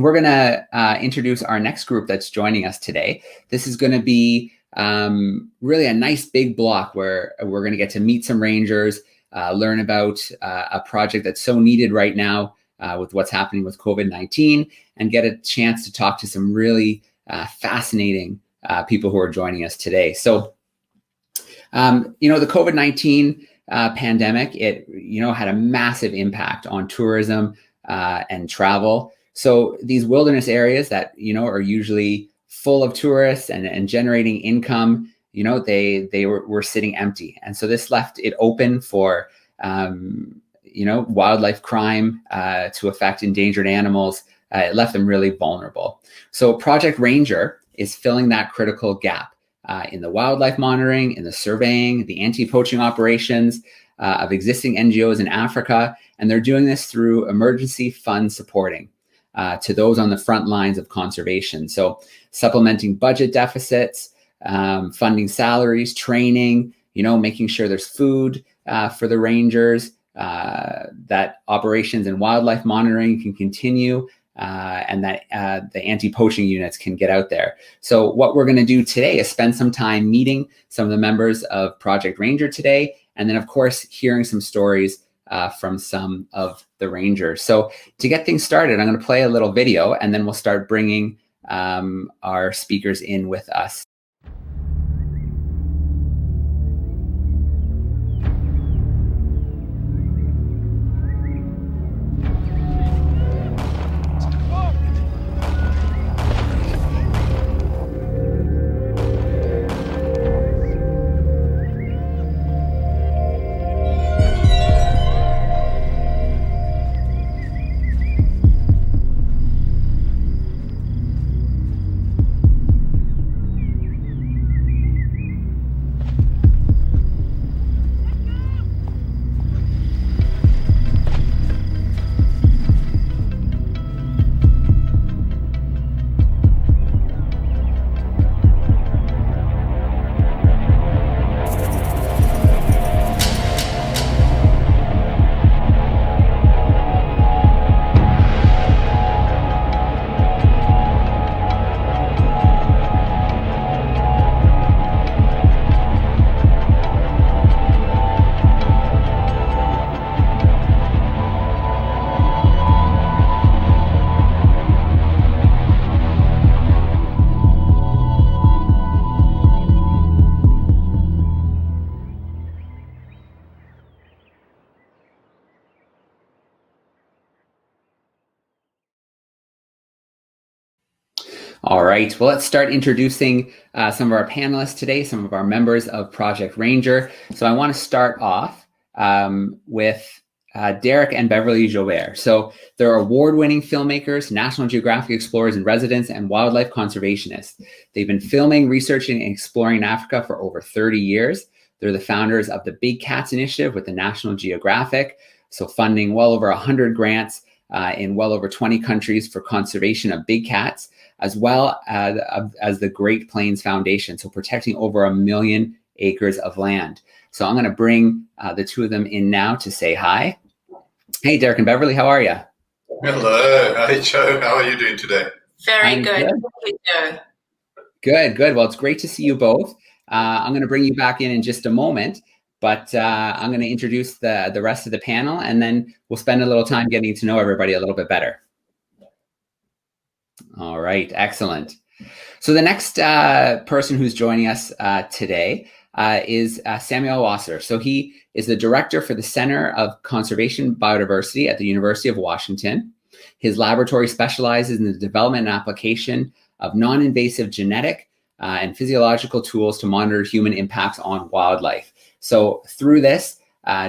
we're going to introduce our next group that's joining us today. This is going to be really a nice big block where we're going to get to meet some rangers, learn about a project that's so needed right now with what's happening with COVID-19, and get a chance to talk to some really fascinating people who are joining us today. So, the COVID-19 pandemic, it had a massive impact on tourism and travel. So these wilderness areas that are usually full of tourists and generating income, they were sitting empty, and so this left it open for wildlife crime to affect endangered animals. It left them really vulnerable. So Project Ranger is filling that critical gap in the wildlife monitoring, in the surveying, the anti-poaching operations of existing NGOs in Africa, and they're doing this through emergency fund supporting to those on the front lines of conservation. So supplementing budget deficits, funding salaries, training, making sure there's food for the rangers, that operations and wildlife monitoring can continue, and that the anti-poaching units can get out there. So what we're going to do today is spend some time meeting some of the members of Project Ranger today, and then of course hearing some stories from some of the rangers. So to get things started, I'm going to play a little video, and then we'll start bringing our speakers in with us. All right, well, let's start introducing some of our panelists today, some of our members of Project Ranger. So I want to start off with Dereck and Beverly Joubert. So they're award-winning filmmakers, National Geographic explorers in residence, and wildlife conservationists. They've been filming, researching, and exploring Africa for over 30 years. They're the founders of the Big Cats Initiative with the National Geographic, so funding well over 100 grants in well over 20 countries for conservation of big cats, as well as the Great Plains Foundation, so protecting over 1 million acres of land. So I'm going to bring the two of them in now to say hi. Hey, Dereck and Beverly, how are you? Hello. Hey, Joe. How are you doing today? Very good. Good, good. Well, it's great to see you both. I'm going to bring you back in just a moment, but I'm going to introduce the rest of the panel, and then we'll spend a little time getting to know everybody a little bit better. All right, excellent. So the next person who's joining us today is Samuel Wasser. So he is the director for the Center of Conservation Biodiversity at the University of Washington. His laboratory specializes in the development and application of non-invasive genetic and physiological tools to monitor human impacts on wildlife. So through this,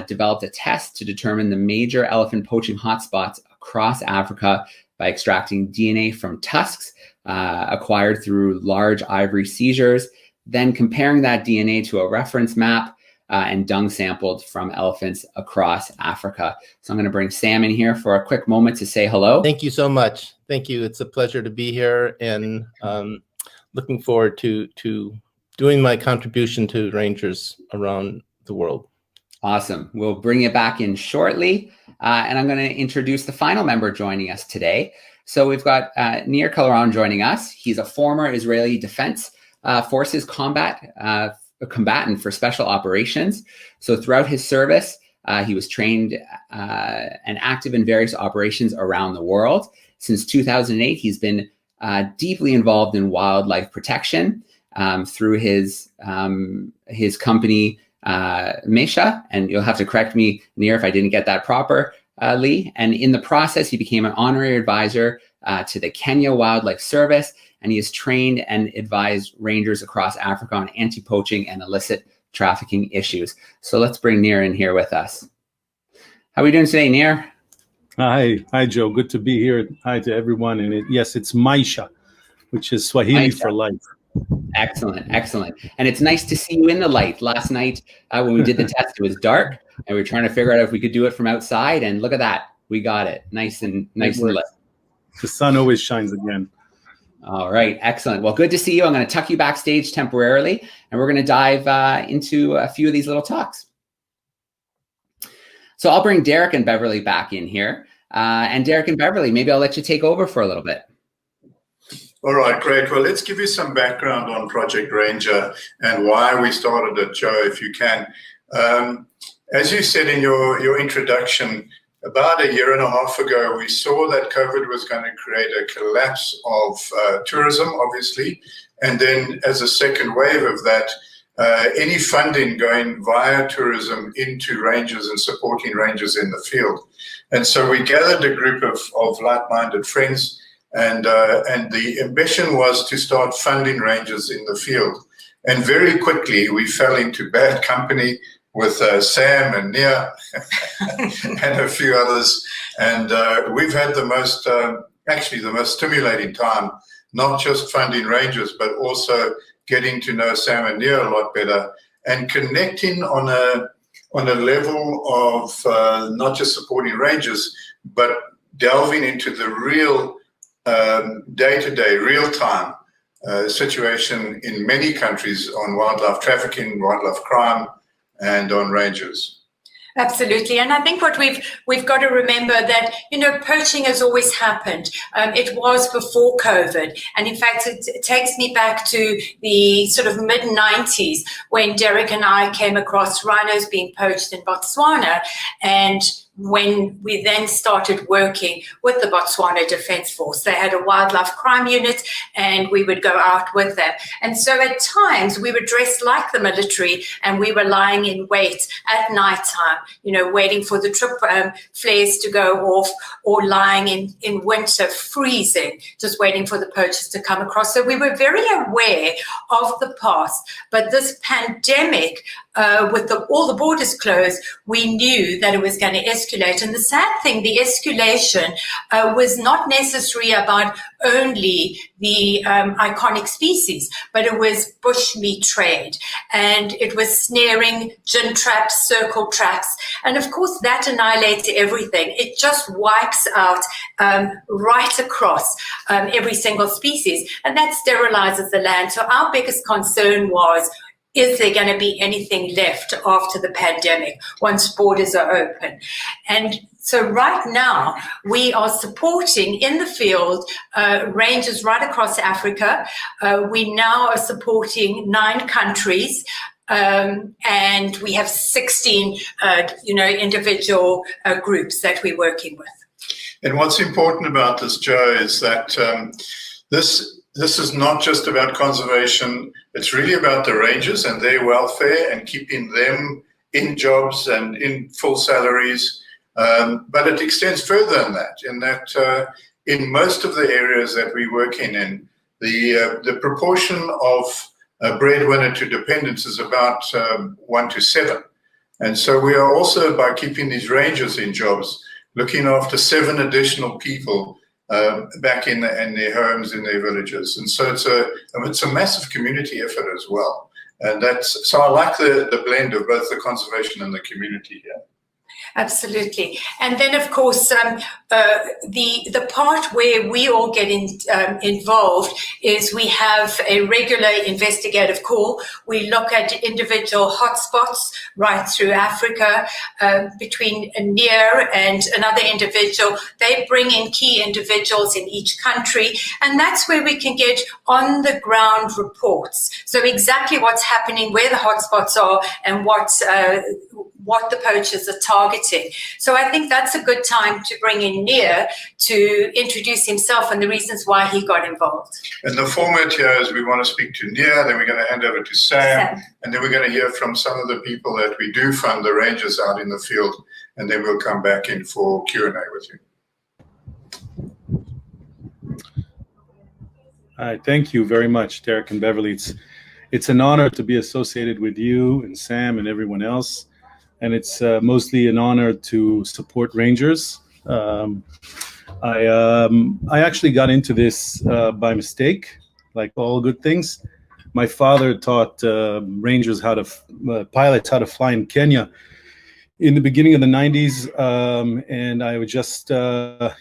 developed a test to determine the major elephant poaching hotspots across Africa by extracting DNA from tusks acquired through large ivory seizures, then comparing that DNA to a reference map and dung sampled from elephants across Africa. So I'm going to bring Sam in here for a quick moment to say hello. Thank you so much. Thank you. It's a pleasure to be here, and looking forward to doing my contribution to rangers around the world. Awesome. We'll bring you back in shortly. And I'm going to introduce the final member joining us today. So we've got Nier joining us. He's a former Israeli Defense Forces combatant for special operations. So throughout his service, he was trained and active in various operations around the world. Since 2008, he's been deeply involved in wildlife protection through his company, Mesha, and you'll have to correct me, Nier, if I didn't get that proper, Lee. And in the process, he became an honorary advisor to the Kenya Wildlife Service, and he has trained and advised rangers across Africa on anti-poaching and illicit trafficking issues. So let's bring Nier in here with us. How are we doing today, Nier? Hi, Joe. Good to be here. Hi to everyone. And yes, it's Maisha, which is Swahili for life. Excellent. And it's nice to see you in the light. Last night when we did the test, it was dark, and we were trying to figure out if we could do it from outside. And look at that, we got it. Nice and lit. The sun always shines again. All right, excellent. Well, good to see you. I'm going to tuck you backstage temporarily, and we're going to dive into a few of these little talks. So I'll bring Dereck and Beverly back in here. And Dereck and Beverly, maybe I'll let you take over for a little bit. All right, great. Well, let's give you some background on Project Ranger and why we started it, Joe, if you can. As you said in your introduction, about a year and a half ago, we saw that COVID was going to create a collapse of tourism, obviously. And then as a second wave of that, any funding going via tourism into rangers and supporting rangers in the field. And so we gathered a group of like-minded friends, and the ambition was to start funding rangers in the field. And very quickly, we fell into bad company with Sam and Nier and a few others. And we've had the most stimulating time, not just funding rangers, but also getting to know Sam and Nier a lot better and connecting on a level of not just supporting rangers, but delving into the real day-to-day, real-time situation in many countries on wildlife trafficking, wildlife crime, and on rangers. Absolutely, and I think what we've got to remember that, poaching has always happened. It was before COVID, and in fact, it takes me back to the sort of mid-90s when Dereck and I came across rhinos being poached in Botswana, and when we then started working with the Botswana Defence Force. They had a wildlife crime unit, and we would go out with them. And so at times we were dressed like the military, and we were lying in wait at nighttime, waiting for the trip flares to go off, or lying in winter, freezing, just waiting for the poachers to come across. So we were very aware of the past. But this pandemic, with all the borders closed, we knew that it was going to escalate. And the sad thing, the escalation was not necessarily about only the iconic species, but it was bushmeat trade, and it was snaring, gin traps, circle traps, and of course that annihilates everything. It just wipes out right across every single species, and that sterilizes the land. So our biggest concern was, is there going to be anything left after the pandemic once borders are open? And so right now we are supporting in the field rangers right across Africa. We now are supporting 9 countries. And we have 16, individual groups that we're working with. And what's important about this, Joe, is that this is not just about conservation. It's really about the rangers and their welfare and keeping them in jobs and in full salaries. But it extends further than that, in that in most of the areas that we work in the proportion of breadwinner to dependents is about 1 to 7. And so we are also, by keeping these rangers in jobs, looking after 7 additional people back in their homes, in their villages. And so it's a massive community effort as well. And so I like the blend of both the conservation and the community here. Absolutely. And then, of course, the part where we all get involved is we have a regular investigative call. We look at individual hotspots right through Africa between Nier and another individual. They bring in key individuals in each country, and that's where we can get on-the-ground reports. So exactly what's happening, where the hotspots are, and what the poachers are targeting. So I think that's a good time to bring in Nier to introduce himself and the reasons why he got involved. And the format here is we want to speak to Nier, then we're going to hand over to Sam, and then we're going to hear from some of the people that we do fund, the rangers out in the field, and then we'll come back in for Q&A with you. All right, thank you very much, Dereck and Beverly. It's an honor to be associated with you and Sam and everyone else. And it's mostly an honor to support rangers. I actually got into this by mistake, like all good things. My father taught rangers pilots how to fly in Kenya in the beginning of the 90s, and I would just heard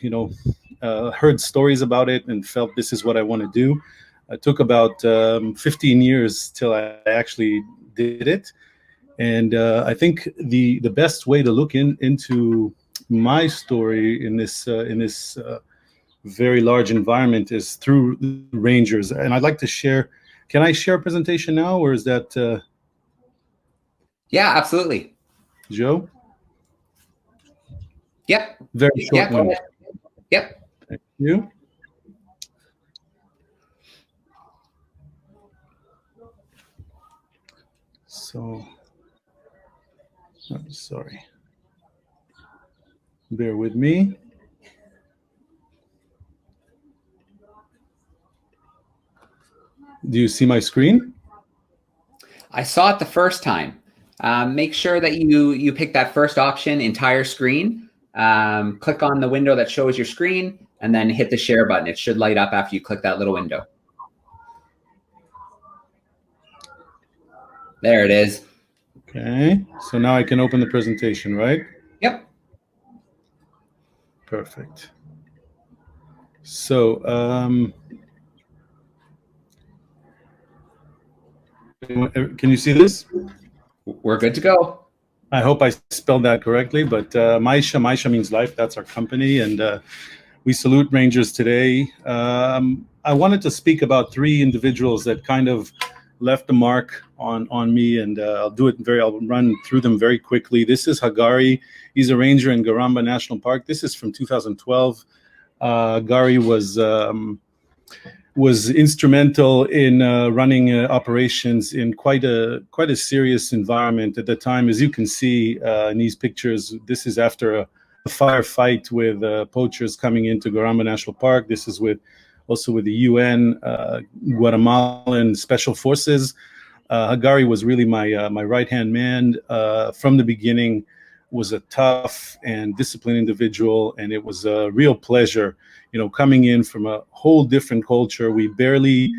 stories about it and felt this is what I want to do. It took about 15 years till I actually did it. And I think the best way to look into my story in this very large environment is through rangers. And I'd like to share. Can I share a presentation now, or is that? Yeah, absolutely. Joe? Yep. Very short one. Yep. Thank you. So. I'm sorry. Bear with me. Do you see my screen? I saw it the first time. Make sure that you pick that first option, entire screen. Click on the window that shows your screen, and then hit the share button. It should light up after you click that little window. There it is. Okay, so now I can open the presentation, right? Yep. Perfect. So, can you see this? We're good to go. I hope I spelled that correctly, but Maisha means life. That's our company, and we salute rangers today. I wanted to speak about three individuals that kind of left a mark on me, and I'll run through them very quickly. This is Hagari. He's a ranger in Garamba National Park. This is from 2012. Hagari was instrumental in running operations in quite a serious environment at the time. As you can see in these pictures, this is after a firefight with poachers coming into Garamba National Park. This is also with the UN, Guatemalan Special Forces. Hagari was really my right-hand man from the beginning. Was a tough and disciplined individual, and it was a real pleasure, coming in from a whole different culture. We barely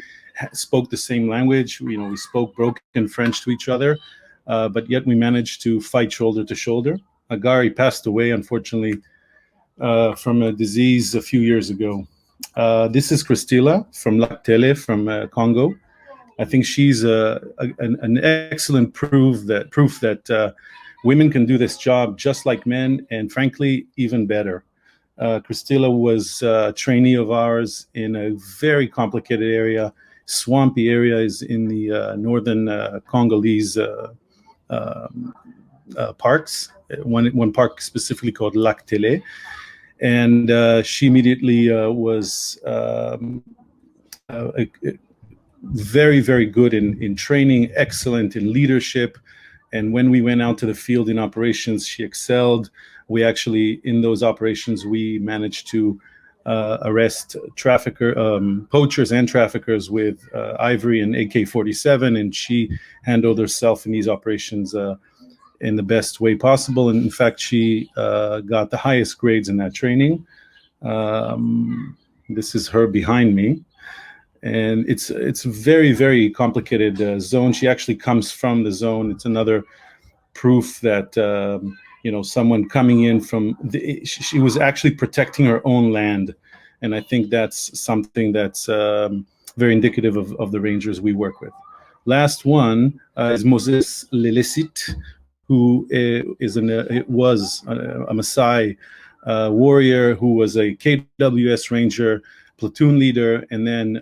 spoke the same language. We spoke broken French to each other, but yet we managed to fight shoulder to shoulder. Hagari passed away, unfortunately, from a disease a few years ago. This is Christila from Lac-Tele from Congo. I think she's an excellent proof that women can do this job just like men, and frankly, even better. Christila was a trainee of ours in a very complicated area. Swampy area is in the northern Congolese parks. One park specifically called Lac-Tele. And she immediately was very, very good in training, excellent in leadership. And when we went out to the field in operations, she excelled. We actually, in those operations, we managed to arrest poachers and traffickers with ivory and AK-47, and she handled herself in these operations in the best way possible. And in fact, she got the highest grades in that training. This is her behind me. And it's a very, very complicated zone. She actually comes from the zone. It's another proof that, someone coming in from she was actually protecting her own land. And I think that's something that's very indicative of the rangers we work with. Last one is Moses Lelesit, who was a Maasai warrior who was a KWS ranger, platoon leader, and then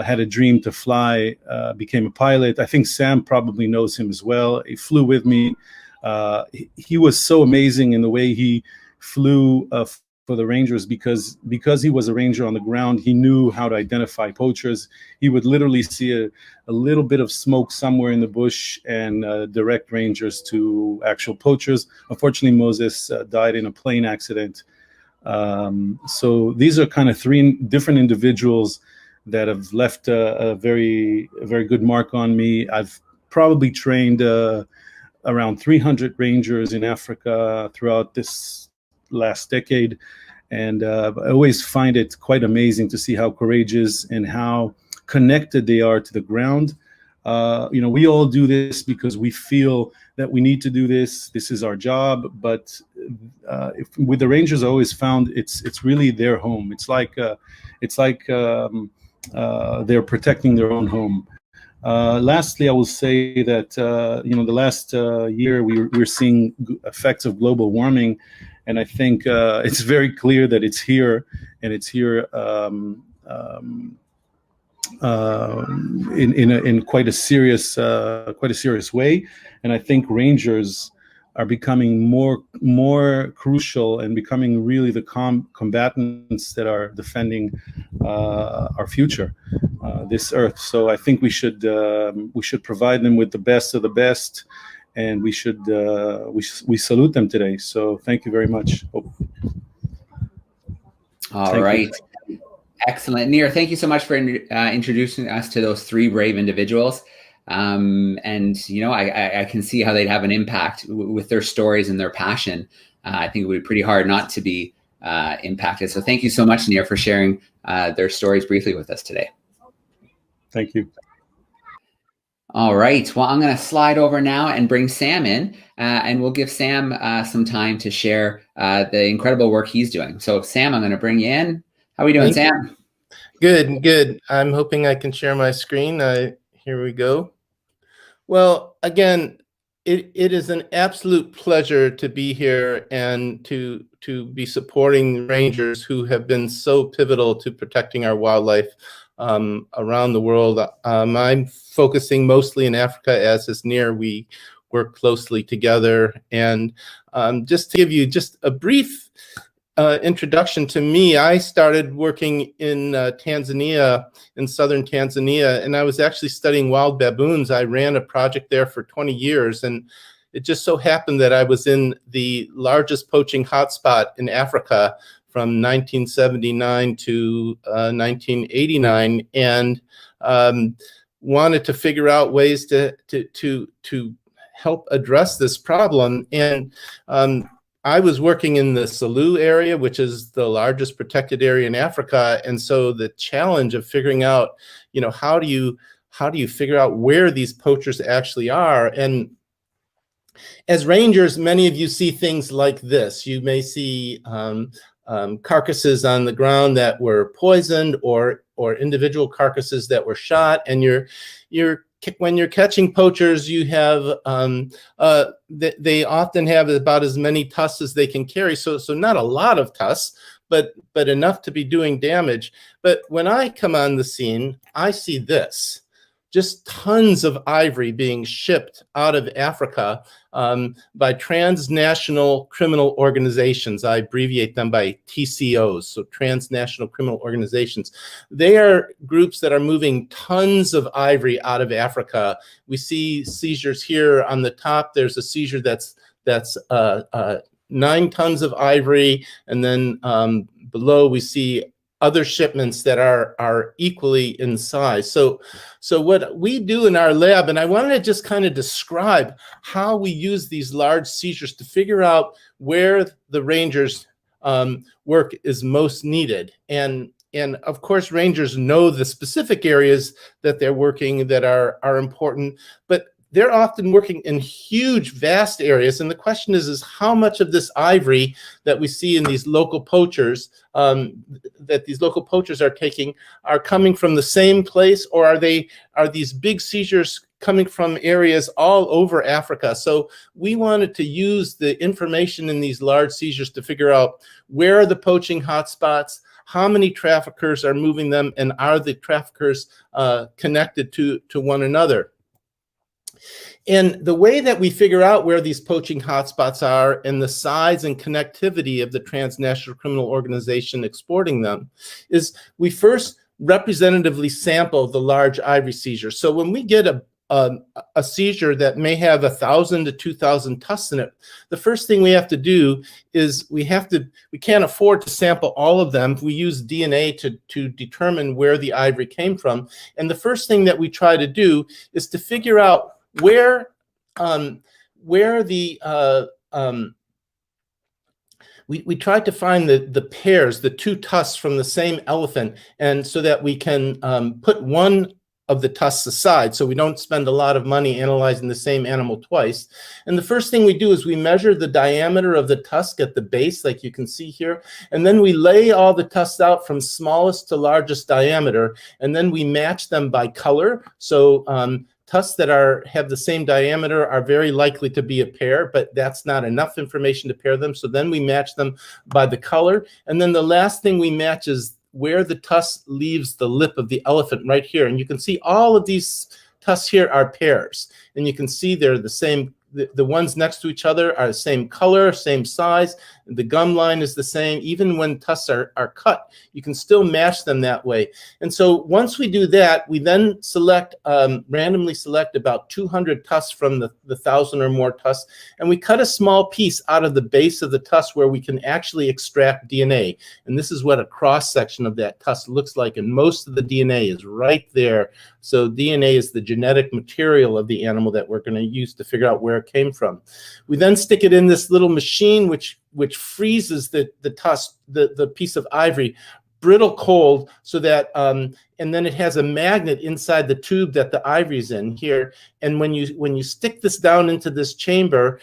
had a dream to fly, became a pilot. I think Sam probably knows him as well. He flew with me. He was so amazing in the way he flew for the rangers, because he was a ranger on the ground. He knew how to identify poachers. He would literally see a little bit of smoke somewhere in the bush and direct rangers to actual poachers. Unfortunately, Moses died in a plane accident. So these are kind of three different individuals that have left a very good mark on me. I've probably trained around 300 rangers in Africa throughout this last decade, and I always find it quite amazing to see how courageous and how connected they are to the ground. We all do this because we feel that we need to do this. This is our job, but with the rangers, I always found it's really their home. It's like they're protecting their own home. Lastly, I will say that the last year we're seeing effects of global warming, and I think it's very clear that it's here, and it's here in quite a serious way. And I think rangers are becoming more crucial and becoming really the combatants that are defending our future, this earth. So I think we should provide them with the best of the best, and we salute them today. So thank you very much. All right. Excellent. Nier, thank you so much for introducing us to those three brave individuals. And, I can see how they'd have an impact with their stories and their passion. I think it would be pretty hard not to be impacted. So thank you so much, Nier, for sharing their stories briefly with us today. Thank you. All right. Well, I'm going to slide over now and bring Sam in, and we'll give Sam some time to share the incredible work he's doing. So Sam, I'm going to bring you in. How are we doing, Sam? Good. I'm hoping I can share my screen. Here we go. Well, again, it is an absolute pleasure to be here and to be supporting rangers who have been so pivotal to protecting our wildlife around the world. I'm focusing mostly in Africa, as is Nier. We work closely together. And just to give you just a brief introduction to me, I started working in Tanzania, in southern Tanzania, and I was actually studying wild baboons. I ran a project there for 20 years, and it just so happened that I was in the largest poaching hotspot in Africa from 1979 to 1989, and wanted to figure out ways to help address this problem. And I was working in the Selous area, which is the largest protected area in Africa. And so the challenge of figuring out, how do you figure out where these poachers actually are? And as rangers, many of you see things like this. You may see carcasses on the ground that were poisoned, or individual carcasses that were shot. And when you're catching poachers, you have they often have about as many tusks as they can carry. So not a lot of tusks, but enough to be doing damage. But when I come on the scene, I see this. Just tons of ivory being shipped out of Africa by transnational criminal organizations. I abbreviate them by TCOs, so transnational criminal organizations. They are groups that are moving tons of ivory out of Africa. We see seizures here on the top. There's a seizure that's 9 tons of ivory, and then below we see other shipments that are equally in size. So what we do in our lab, and I wanted to just kind of describe how we use these large seizures to figure out where the rangers' work is most needed. And of course, rangers know the specific areas that they're working that are important, but they're often working in huge, vast areas. And the question is how much of this ivory that we see in these local poachers, that these local poachers are taking, are coming from the same place, or are these big seizures coming from areas all over Africa? So we wanted to use the information in these large seizures to figure out where are the poaching hotspots, how many traffickers are moving them, and are the traffickers connected to one another? And the way that we figure out where these poaching hotspots are and the size and connectivity of the transnational criminal organization exporting them is we first representatively sample the large ivory seizure. So when we get a seizure that may have 1,000 to 2,000 tusks in it, the first thing we have to do is we can't afford to sample all of them. We use DNA to determine where the ivory came from. And the first thing that we try to do is to figure out where we tried to find the pairs, the two tusks from the same elephant, and so that we can put one of the tusks aside, so we don't spend a lot of money analyzing the same animal twice. And the first thing we do is we measure the diameter of the tusk at the base, like you can see here, and then we lay all the tusks out from smallest to largest diameter, and then we match them by color. So tusks that have the same diameter are very likely to be a pair, but that's not enough information to pair them. So then we match them by the color. And then the last thing we match is where the tusk leaves the lip of the elephant right here. And you can see all of these tusks here are pairs. And you can see they're the same. The ones next to each other are the same color, same size. The gum line is the same. Even when tusks are cut, you can still match them that way. And so once we do that, we then randomly select about 200 tusks from the 1,000 or more tusks, and we cut a small piece out of the base of the tusk where we can actually extract DNA. And this is what a cross-section of that tusk looks like, and most of the DNA is right there. So DNA is the genetic material of the animal that we're going to use to figure out where it came from. We then stick it in this little machine which freezes the tusk, the piece of ivory, brittle cold, so that and then it has a magnet inside the tube that the ivory's in here. And when you stick this down into this chamber,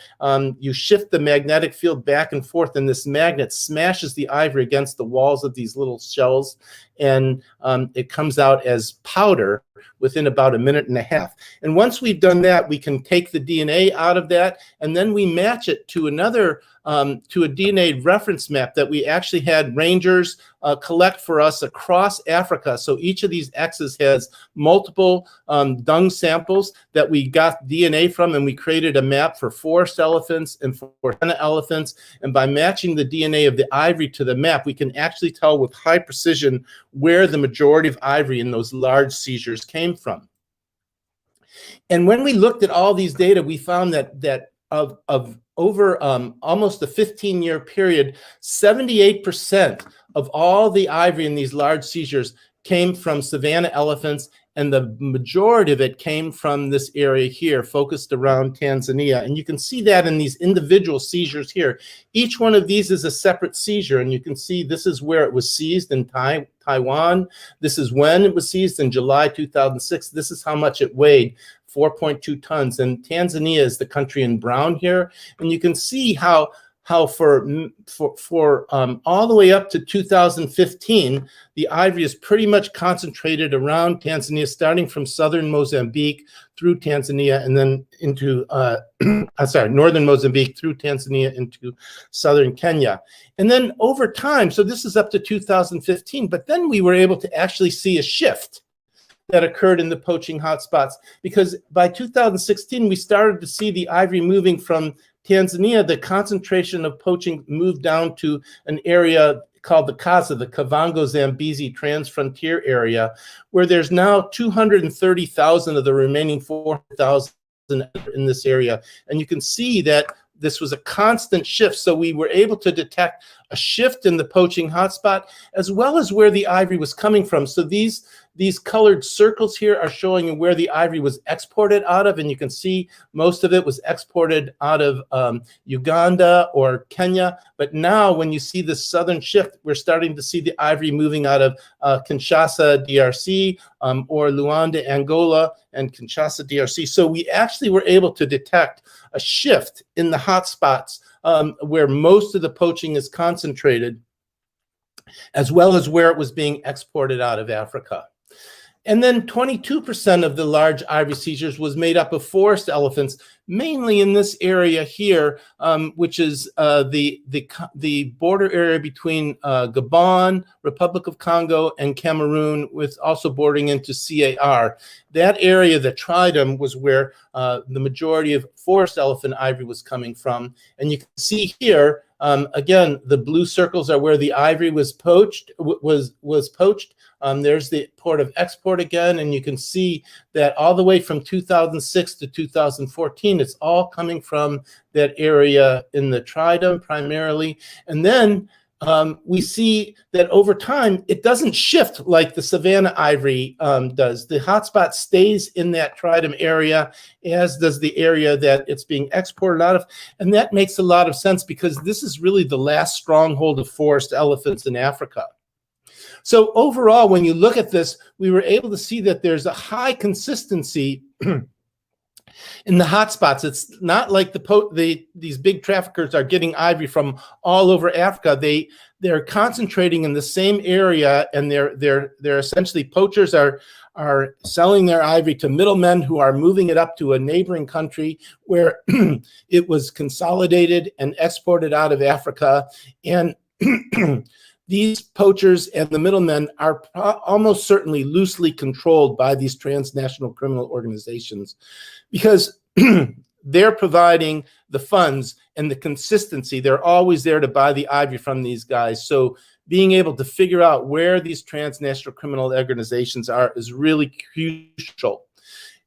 you shift the magnetic field back and forth, and this magnet smashes the ivory against the walls of these little shells, and it comes out as powder within about a minute and a half. And once we've done that, we can take the DNA out of that, and then we match it to another to a DNA reference map that we actually had rangers collect for us across Africa. So each of these X's has multiple dung samples that we got DNA from, and we created a map for forest elephants and for henna elephants. And by matching the DNA of the ivory to the map, we can actually tell with high precision where the majority of ivory in those large seizures came from. And when we looked at all these data, we found that of over almost a 15-year period, 78% of all the ivory in these large seizures came from savanna elephants, and the majority of it came from this area here, focused around Tanzania. And you can see that in these individual seizures here. Each one of these is a separate seizure, and you can see this is where it was seized in Taiwan. This is when it was seized in July 2006. This is how much it weighed, 4.2 tons. And Tanzania is the country in brown here. And you can see how for all the way up to 2015, the ivory is pretty much concentrated around Tanzania, starting from southern Mozambique through Tanzania, and then into northern Mozambique through Tanzania into southern Kenya. And then over time, so this is up to 2015, but then we were able to actually see a shift that occurred in the poaching hotspots, because by 2016, we started to see the ivory moving from Tanzania. The concentration of poaching moved down to an area called the Kaza, the Kavango-Zambezi Transfrontier area, where there's now 230,000 of the remaining 4,000 in this area. And you can see that this was a constant shift. So we were able to detect a shift in the poaching hotspot, as well as where the ivory was coming from. So these colored circles here are showing you where the ivory was exported out of, and you can see most of it was exported out of Uganda or Kenya. But now when you see this southern shift, we're starting to see the ivory moving out of Kinshasa, DRC, or Luanda, Angola, and Kinshasa, DRC. So we actually were able to detect a shift in the hotspots where most of the poaching is concentrated, as well as where it was being exported out of Africa. And then 22% of the large ivory seizures was made up of forest elephants, mainly in this area here, which is the border area between Gabon, Republic of Congo, and Cameroon, with also bordering into CAR. That area, the Tridom, was where the majority of forest elephant ivory was coming from. And you can see here, again, the blue circles are where the ivory was poached. There's the port of export again, and you can see that all the way from 2006 to 2014, it's all coming from that area in the Tridom primarily. And then we see that over time, it doesn't shift like the savanna ivory does. The hotspot stays in that Tridom area, as does the area that it's being exported out of. And that makes a lot of sense, because this is really the last stronghold of forest elephants in Africa. So overall, when you look at this, we were able to see that there's a high consistency in the hotspots. It's not like these big traffickers are getting ivory from all over Africa. They're concentrating in the same area, and they're essentially, poachers are selling their ivory to middlemen who are moving it up to a neighboring country where it was consolidated and exported out of Africa. And these poachers and the middlemen are almost certainly loosely controlled by these transnational criminal organizations, because they're providing the funds and the consistency. They're always there to buy the ivory from these guys. So being able to figure out where these transnational criminal organizations are is really crucial.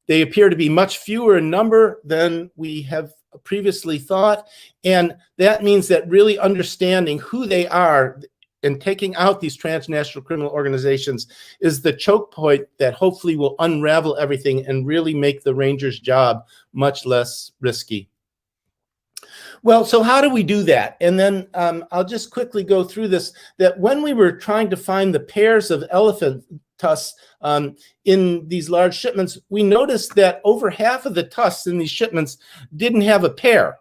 They appear to be much fewer in number than we have previously thought. And that means that really understanding who they are and taking out these transnational criminal organizations is the choke point that hopefully will unravel everything and really make the ranger's job much less risky. Well, so how do we do that? And then I'll just quickly go through this, that when we were trying to find the pairs of elephant tusks in these large shipments, we noticed that over half of the tusks in these shipments didn't have a pair.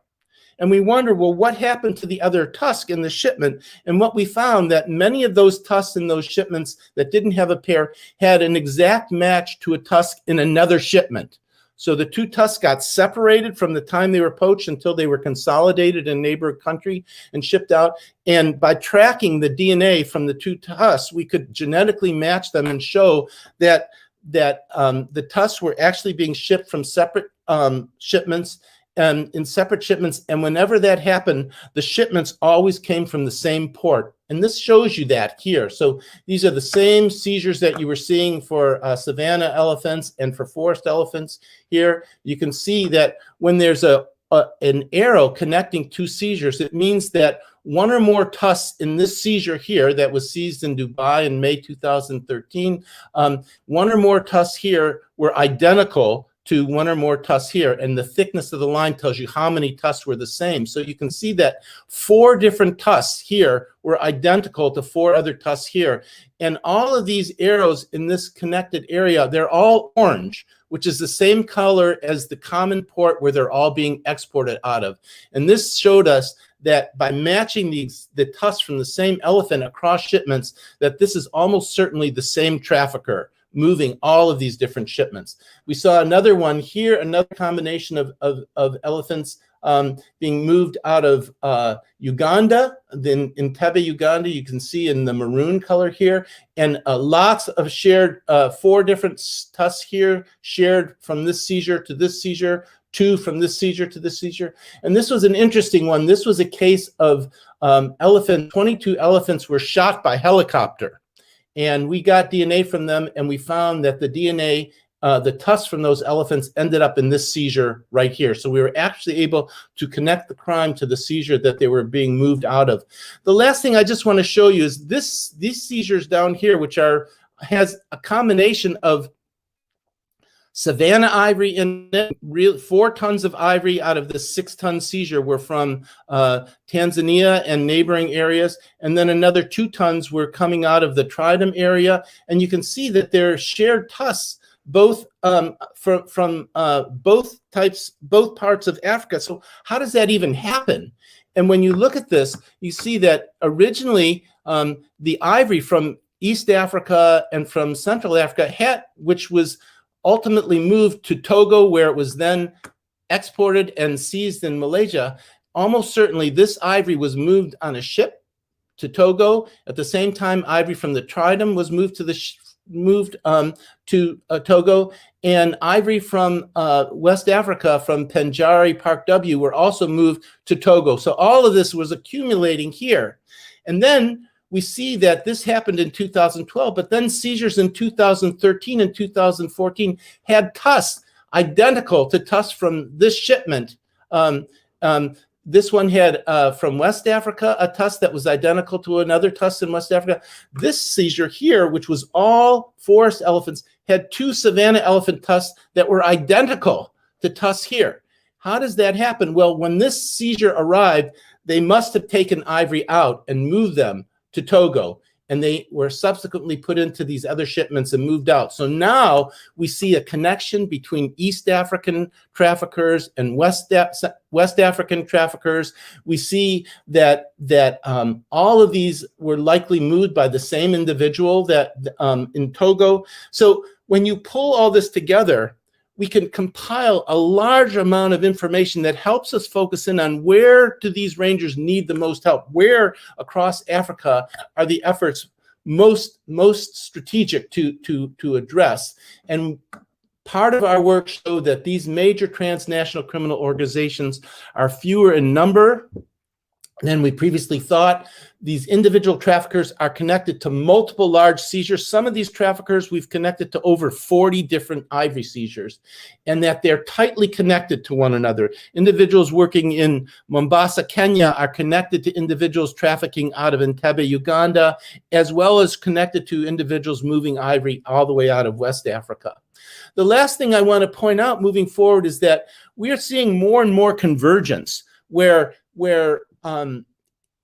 And we wonder, well, what happened to the other tusk in the shipment? And what we found, that many of those tusks in those shipments that didn't have a pair had an exact match to a tusk in another shipment. So the two tusks got separated from the time they were poached until they were consolidated in a neighboring country and shipped out. And by tracking the DNA from the two tusks, we could genetically match them and show that the tusks were actually being shipped from separate shipments, in separate shipments. And whenever that happened, the shipments always came from the same port. And this shows you that here. So these are the same seizures that you were seeing for savanna elephants and for forest elephants here. You can see that when there's an arrow connecting two seizures, it means that one or more tusks in this seizure here that was seized in Dubai in May 2013, one or more tusks here were identical to one or more tusks here, and the thickness of the line tells you how many tusks were the same. So you can see that 4 different tusks here were identical to 4 other tusks here. And all of these arrows in this connected area, they're all orange, which is the same color as the common port where they're all being exported out of. And this showed us that by matching the tusks from the same elephant across shipments, that this is almost certainly the same trafficker moving all of these different shipments. We saw another one here, another combination of elephants being moved out of Uganda. Then in Entebbe, Uganda, you can see in the maroon color here, and lots of shared, 4 different tusks here, shared from this seizure to this seizure, 2 from this seizure to this seizure. And this was an interesting one. This was a case of 22 elephants were shot by helicopter. And we got DNA from them, and we found that the DNA the tusks from those elephants ended up in this seizure right here. So we were actually able to connect the crime to the seizure that they were being moved out of. The last thing I just want to show you is these seizures down here, which has a combination of Savannah ivory in it. 4 tons of ivory out of this 6-ton seizure were from Tanzania and neighboring areas, and then another 2 tons were coming out of the Tridom area. And you can see that they're shared tusks, both from both parts of Africa. So how does that even happen? And when you look at this, you see that originally the ivory from East Africa and from Central Africa which was ultimately moved to Togo, where it was then exported and seized in Malaysia. Almost certainly this ivory was moved on a ship to Togo. At the same time, ivory from the Tridom was moved to Togo, and ivory from West Africa, from Penjari Park W, were also moved to Togo. So all of this was accumulating here. And then we see that this happened in 2012, but then seizures in 2013 and 2014 had tusks identical to tusks from this shipment. This one had from West Africa a tusk that was identical to another tusk in West Africa. This seizure here, which was all forest elephants, had 2 savanna elephant tusks that were identical to tusks here. How does that happen? Well, when this seizure arrived, they must have taken ivory out and moved them to Togo, and they were subsequently put into these other shipments and moved out. So now we see a connection between East African traffickers and West African traffickers. We see that all of these were likely moved by the same individual that in Togo. So when you pull all this together, we can compile a large amount of information that helps us focus in on where do these rangers need the most help? Where across Africa are the efforts most strategic to address? And part of our work showed that these major transnational criminal organizations are fewer in number than we previously thought. These individual traffickers are connected to multiple large seizures. Some of these traffickers we've connected to over 40 different ivory seizures, and that they're tightly connected to one another. Individuals working in Mombasa, Kenya are connected to individuals trafficking out of Entebbe, Uganda, as well as connected to individuals moving ivory all the way out of West Africa. The last thing I want to point out moving forward is that we are seeing more and more convergence where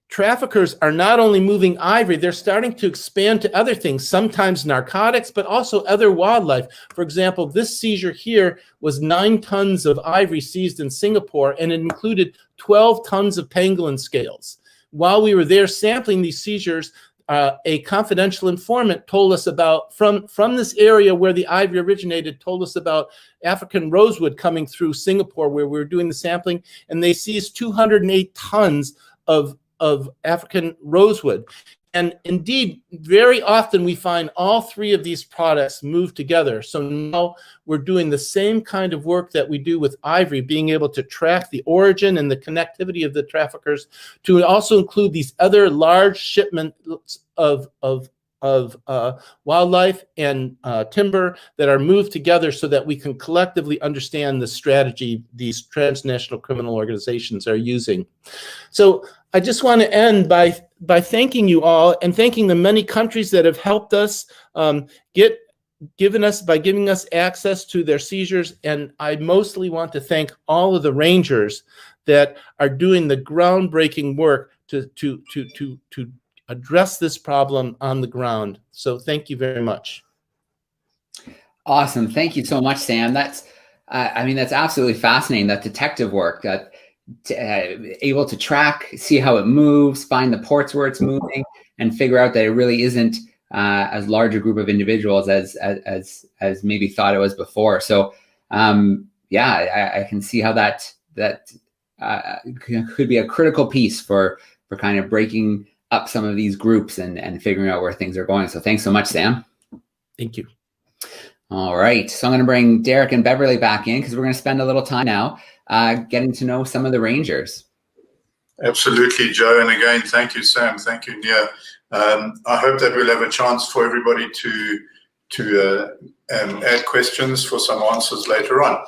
traffickers are not only moving ivory, they're starting to expand to other things, sometimes narcotics, but also other wildlife. For example, this seizure here was 9 tons of ivory seized in Singapore, and it included 12 tons of pangolin scales. While we were there sampling these seizures, a confidential informant told us about, from this area where the ivory originated, told us about African rosewood coming through Singapore where we were doing the sampling, and they seized 208 tons of African rosewood. And indeed, very often we find all 3 of these products move together. So now we're doing the same kind of work that we do with ivory, being able to track the origin and the connectivity of the traffickers, to also include these other large shipments of wildlife and timber that are moved together so that we can collectively understand the strategy these transnational criminal organizations are using. So I just want to end by thanking you all and thanking the many countries that have helped us giving us access to their seizures. And I mostly want to thank all of the rangers that are doing the groundbreaking work to address this problem on the ground. So thank you very much. Awesome. Thank you so much, Sam. That's absolutely fascinating, that detective work, that able to track, see how it moves, find the ports where it's moving, and figure out that it really isn't as large a group of individuals as maybe thought it was before. So I can see how that could be a critical piece for kind of breaking up some of these groups and figuring out where things are going. So thanks so much, Sam. Thank you. All right. So I'm going to bring Dereck and Beverly back in because we're going to spend a little time now getting to know some of the rangers. Absolutely, Joe. And again, thank you, Sam. Thank you, Nier. I hope that we'll have a chance for everybody add questions for some answers later on.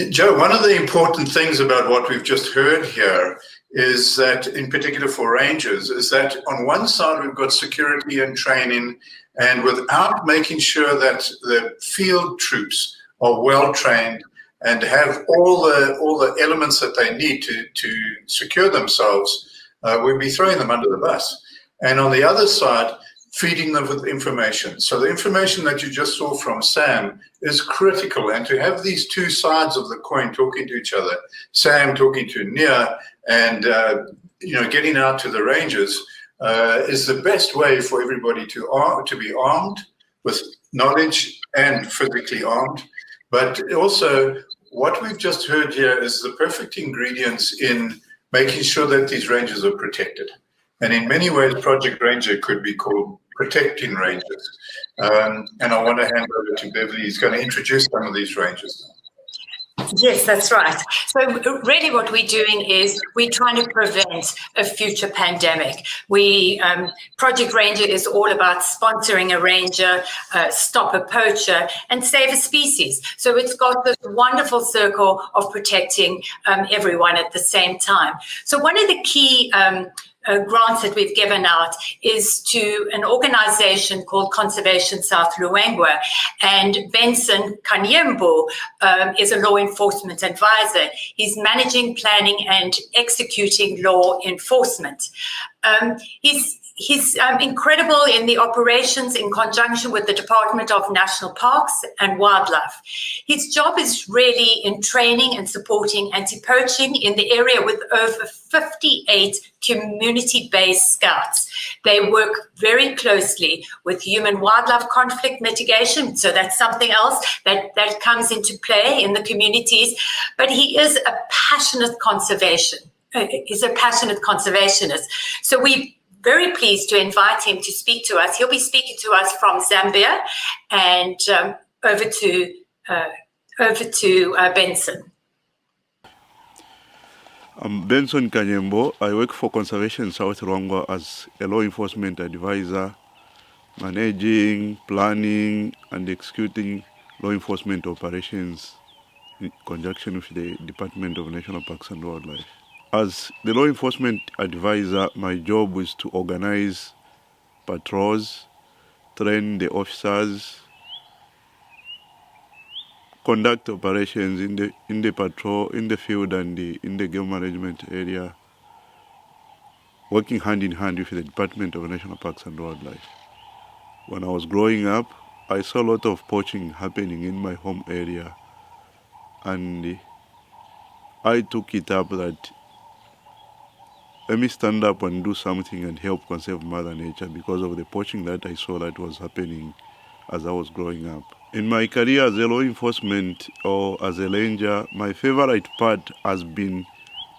Joe, one of the important things about what we've just heard here is that, in particular for rangers, is that on one side we've got security and training, and without making sure that the field troops are well trained and have all the elements that they need to secure themselves, we'd be throwing them under the bus. And on the other side, feeding them with information. So the information that you just saw from Sam is critical, and to have these two sides of the coin talking to each other, Sam talking to Nier, and getting out to the rangers, is the best way for everybody to be armed with knowledge and physically armed. But also, what we've just heard here is the perfect ingredients in making sure that these rangers are protected. And in many ways, Project Ranger could be called Protecting Rangers. And I want to hand over to Beverly. He's going to introduce some of these rangers now. Yes, that's right. So really what we're doing is we're trying to prevent a future pandemic. Project Ranger is all about sponsoring a ranger, stop a poacher, and save a species. So it's got this wonderful circle of protecting everyone at the same time. So one of the key grants that we've given out is to an organization called Conservation South Luangwa, and Benson Kanyembo is a law enforcement advisor. He's managing, planning, and executing law enforcement. He's incredible in the operations in conjunction with the Department of National Parks and Wildlife. His job is really in training and supporting anti-poaching in the area with over 58 community-based scouts. They work very closely with human-wildlife conflict mitigation, so that's something else that comes into play in the communities. But he is a passionate conservationist. So we're very pleased to invite him to speak to us. He'll be speaking to us from Zambia, and over to Benson. I'm Benson Kanyembo. I work for Conservation South Luangwa as a law enforcement advisor, managing, planning, and executing law enforcement operations in conjunction with the Department of National Parks and Wildlife. As the law enforcement advisor, my job is to organize patrols, train the officers, conduct operations in the patrol, in the field, and in the game management area, working hand in hand with the Department of National Parks and Wildlife. When I was growing up, I saw a lot of poaching happening in my home area, and I took it up that let me stand up and do something and help conserve Mother Nature because of the poaching that I saw that was happening as I was growing up. In my career as a law enforcement or as a ranger, my favorite part has been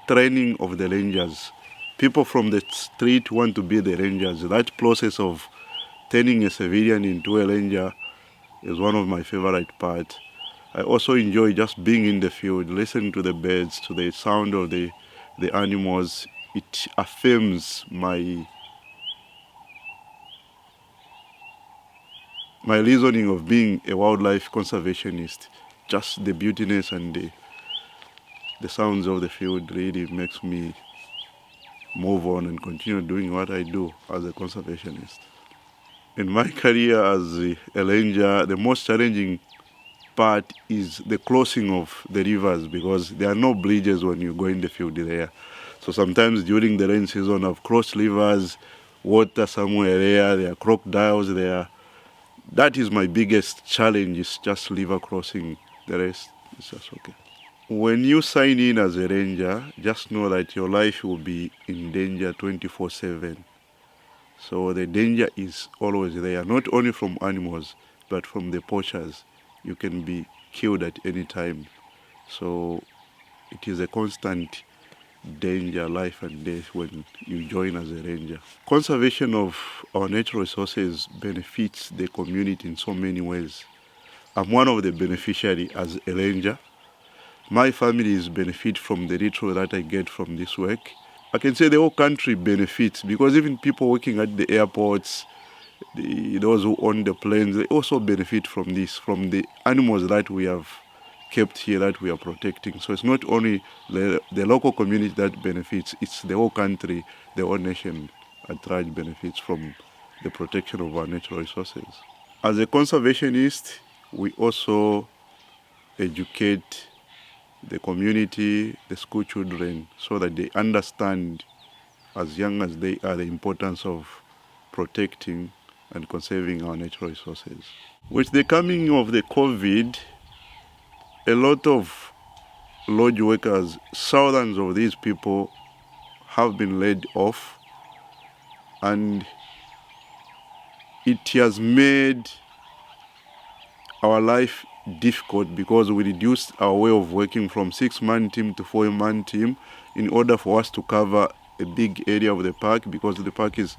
training of the rangers. People from the street want to be the rangers. That process of turning a civilian into a ranger is one of my favorite parts. I also enjoy just being in the field, listening to the birds, to the sound of the animals. It affirms my reasoning of being a wildlife conservationist. Just the beautiness and the sounds of the field really makes me move on and continue doing what I do as a conservationist. In my career as a ranger, the most challenging part is the crossing of the rivers because there are no bridges when you go in the field there. So sometimes during the rain season, I've crossed rivers, water somewhere there are crocodiles there. That is my biggest challenge, is just river crossing. The rest is just okay. When you sign in as a ranger, just know that your life will be in danger 24/7. So the danger is always there, not only from animals, but from the poachers. You can be killed at any time. So it is a constant danger, life and death, when you join as a ranger. Conservation of our natural resources benefits the community in so many ways. I'm one of the beneficiaries as a ranger. My families benefit from the little that I get from this work. I can say the whole country benefits because even people working at the airports, those who own the plains, they also benefit from this, from the animals that we have kept here that we are protecting. So it's not only the local community that benefits, it's the whole country, the whole nation at large benefits from the protection of our natural resources. As a conservationist, we also educate the community, the school children, so that they understand as young as they are the importance of protecting and conserving our natural resources. With the coming of the COVID, a lot of lodge workers, thousands of these people have been laid off, and it has made our life difficult because we reduced our way of working from 6-man team to 4-man team in order for us to cover a big area of the park, because the park is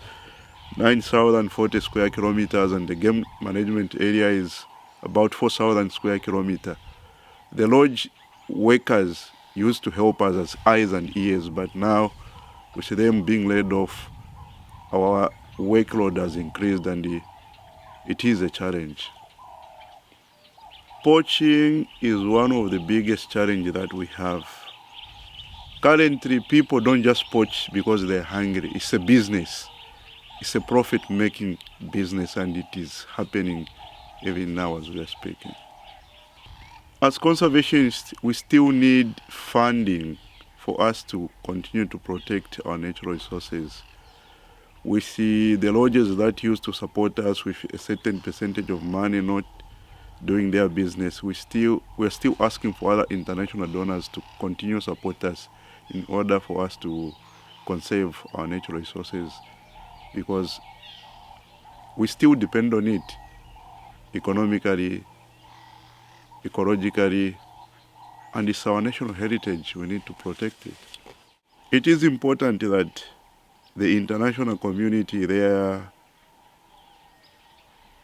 9,040 square kilometers and the game management area is about 4,000 square kilometers. The lodge workers used to help us as eyes and ears, but now with them being laid off, our workload has increased and it is a challenge. Poaching is one of the biggest challenges that we have. Currently, people don't just poach because they're hungry. It's a business. It's a profit-making business, and it is happening even now as we are speaking. As conservationists, we still need funding for us to continue to protect our natural resources. We see the lodges that used to support us with a certain percentage of money not doing their business. We're still asking for other international donors to continue to support us in order for us to conserve our natural resources, because we still depend on it economically, ecologically, and it's our national heritage. We need to protect it. It is important that the international community there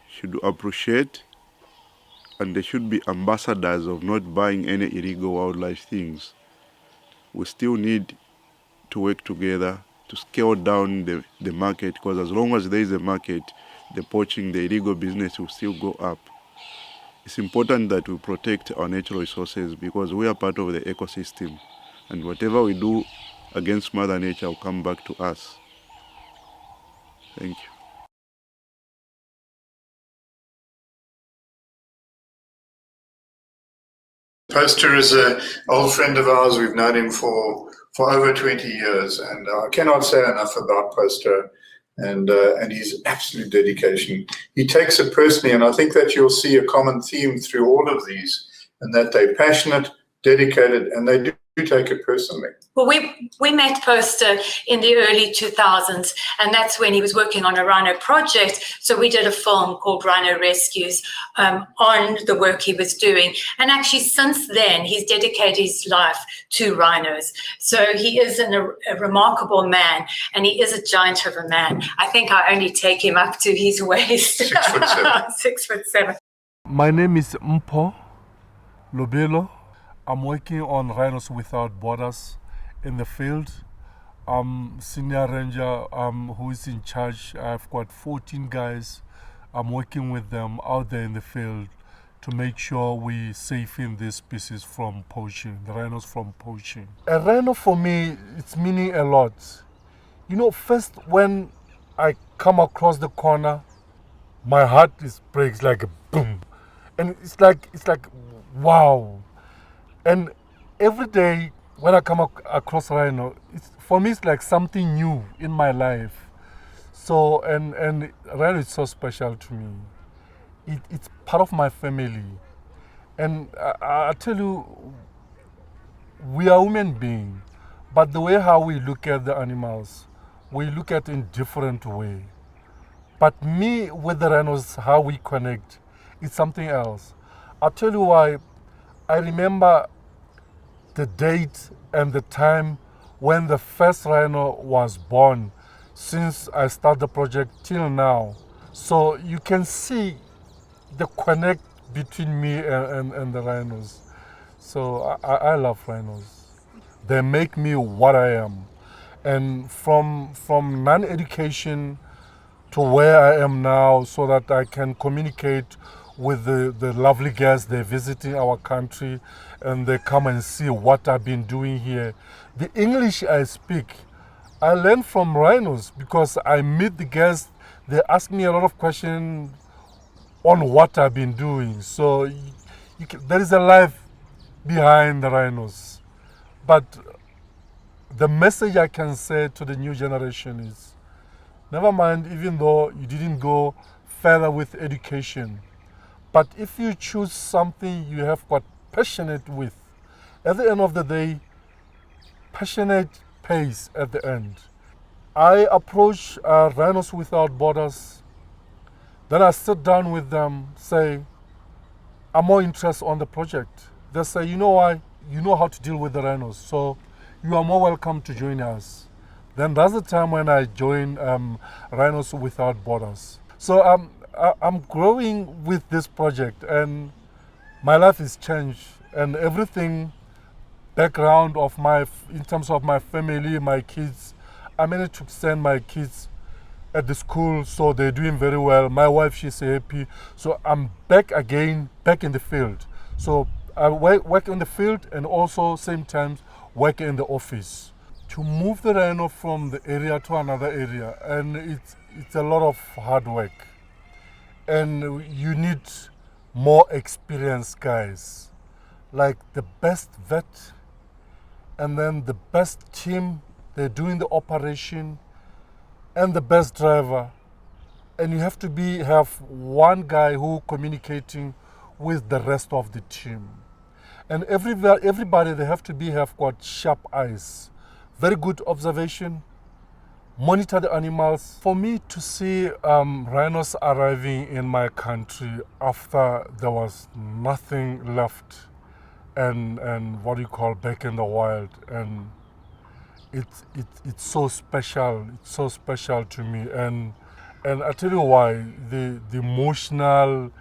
should appreciate, and they should be ambassadors of not buying any illegal wildlife things. We still need to work together to scale down the market, because as long as there is a market, the poaching, the illegal business will still go up. It's important that we protect our natural resources because we are part of the ecosystem, and whatever we do against Mother Nature will come back to us. Thank you. Poster is an old friend of ours. We've known him for over 20 years, and I cannot say enough about Poster and his absolute dedication. He takes it personally, and I think that you'll see a common theme through all of these, and that they're passionate, dedicated, and they do take it personally. Well, we met Poster in the early 2000s, and that's when he was working on a rhino project. So we did a film called Rhino Rescues on the work he was doing. And actually, since then, he's dedicated his life to rhinos. So he is a remarkable man, and he is a giant of a man. I think I only take him up to his waist. 6'7". 6'7". My name is Mpo Lobelo. I'm working on Rhinos Without Borders in the field. I'm senior ranger who is in charge. I've got 14 guys. I'm working with them out there in the field to make sure we save in this species from poaching, the rhinos from poaching. A rhino for me, it's meaning a lot. You know, first when I come across the corner, my heart breaks like a boom. And it's like wow. And every day when I come across rhino, for me it's like something new in my life. So, and rhino is so special to me. It's part of my family. And I tell you, we are human beings, but the way how we look at the animals, we look at it in different way. But me with the rhinos, how we connect, it's something else. I'll tell you why. I remember the date and the time when the first rhino was born since I started the project till now. So you can see the connect between me and the rhinos. So I love rhinos. They make me what I am. And from non-education to where I am now so that I can communicate with the lovely guests. They're visiting our country and they come and see what I've been doing here. The English I speak, I learn from rhinos because I meet the guests. They ask me a lot of questions on what I've been doing. So there is a life behind the rhinos. But the message I can say to the new generation is, never mind, even though you didn't go further with education, but if you choose something you have got passionate with, at the end of the day, passionate pays at the end. I approach Rhinos Without Borders, then I sit down with them, say, I'm more interested on the project. They say, you know why? You know how to deal with the rhinos, so you are more welcome to join us. Then that's the time when I join Rhinos Without Borders. So I'm growing with this project and my life is changed and everything, background of in terms of my family, my kids, I managed to send my kids at the school, so they're doing very well. My wife, she's happy. So I'm back again, back in the field. So I work in the field and also same time work in the office. To move the rhino from the area to another area, and it's a lot of hard work. And you need more experienced guys, like the best vet, and then the best team, they're doing the operation, and the best driver. And you have to have one guy who communicating with the rest of the team. And everybody they have got sharp eyes, very good observation, monitor the animals. For me to see rhinos arriving in my country after there was nothing left and what you call back in the wild, and it's so special. It's so special to me, and I tell you why, the emotional,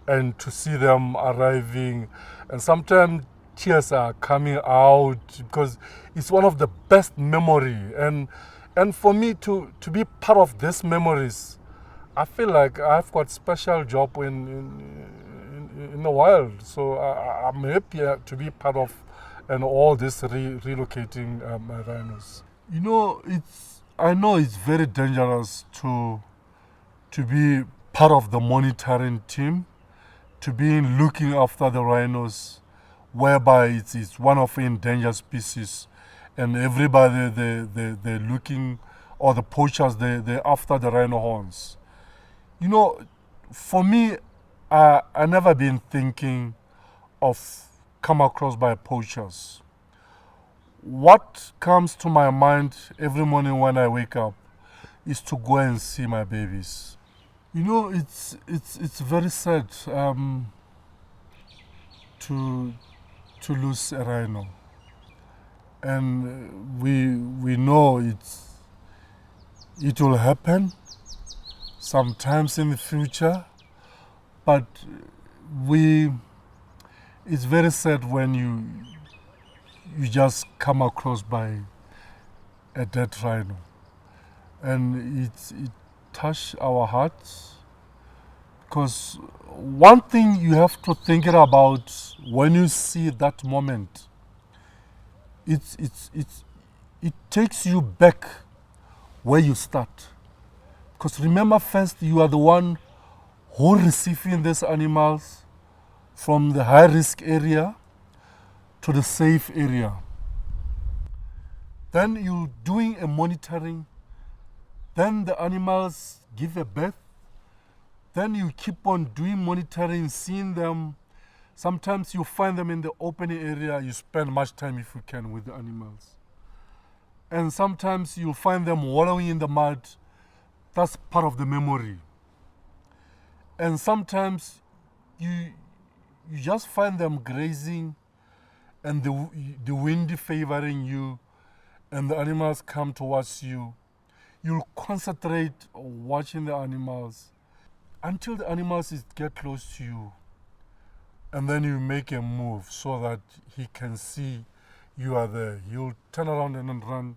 and to see them arriving, and sometimes tears are coming out because it's one of the best memory, and for me to be part of these memories, I feel like I've got special job in the wild. So I'm happy to be part of and all this relocating rhinos. You know, I know it's very dangerous to be part of the monitoring team, to be looking after the rhinos, whereby it's one of endangered species, and everybody they're looking, or the poachers they're after the rhino horns. You know, for me, I never been thinking of come across by poachers. What comes to my mind every morning when I wake up is to go and see my babies. You know, it's very sad to lose a rhino, and we know it will happen sometimes in the future, but it's very sad when you just come across by a dead rhino, and it touched our hearts, because one thing you have to think about when you see that moment, it takes you back where you start. Because remember, first you are the one who receiving these animals from the high risk area to the safe area. Then you're doing a monitoring. Then the animals give a birth. Then you keep on doing monitoring, seeing them. Sometimes you find them in the open area. You spend much time if you can with the animals. And sometimes you'll find them wallowing in the mud. That's part of the memory. And sometimes you just find them grazing and the wind favoring you and the animals come towards you. You'll concentrate on watching the animals until the animals get close to you. And then you make a move so that he can see you are there. You'll turn around and then run,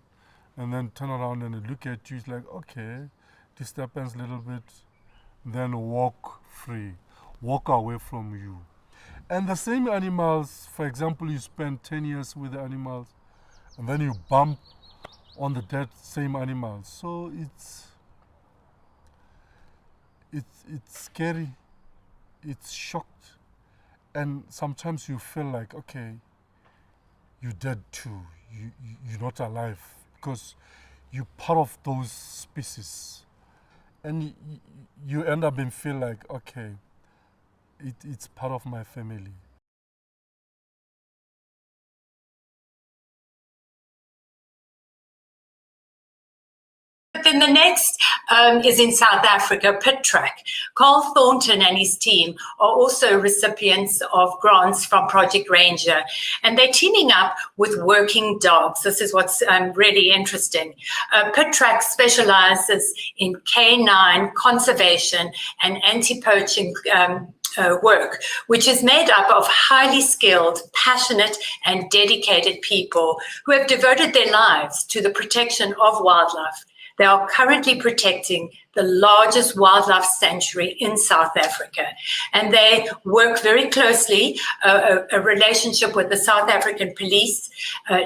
and then turn around and look at you. It's like, okay, disturbance a little bit, then walk free, walk away from you. And the same animals, for example, you spend 10 years with the animals, and then you bump on the dead same animals. So it's scary, it's shocked, and sometimes you feel like, okay, you're dead too, you're not alive, because you're part of those species. And you end up and feel like, okay, it's part of my family. But then the next is in South Africa, Pit Track. Carl Thornton and his team are also recipients of grants from Project Ranger, and they're teaming up with working dogs. This is what's really interesting. Pit Track specializes in canine conservation and anti-poaching work, which is made up of highly skilled, passionate, and dedicated people who have devoted their lives to the protection of wildlife. They are currently protecting the largest wildlife sanctuary in South Africa, and they work very closely, a relationship with the South African Police,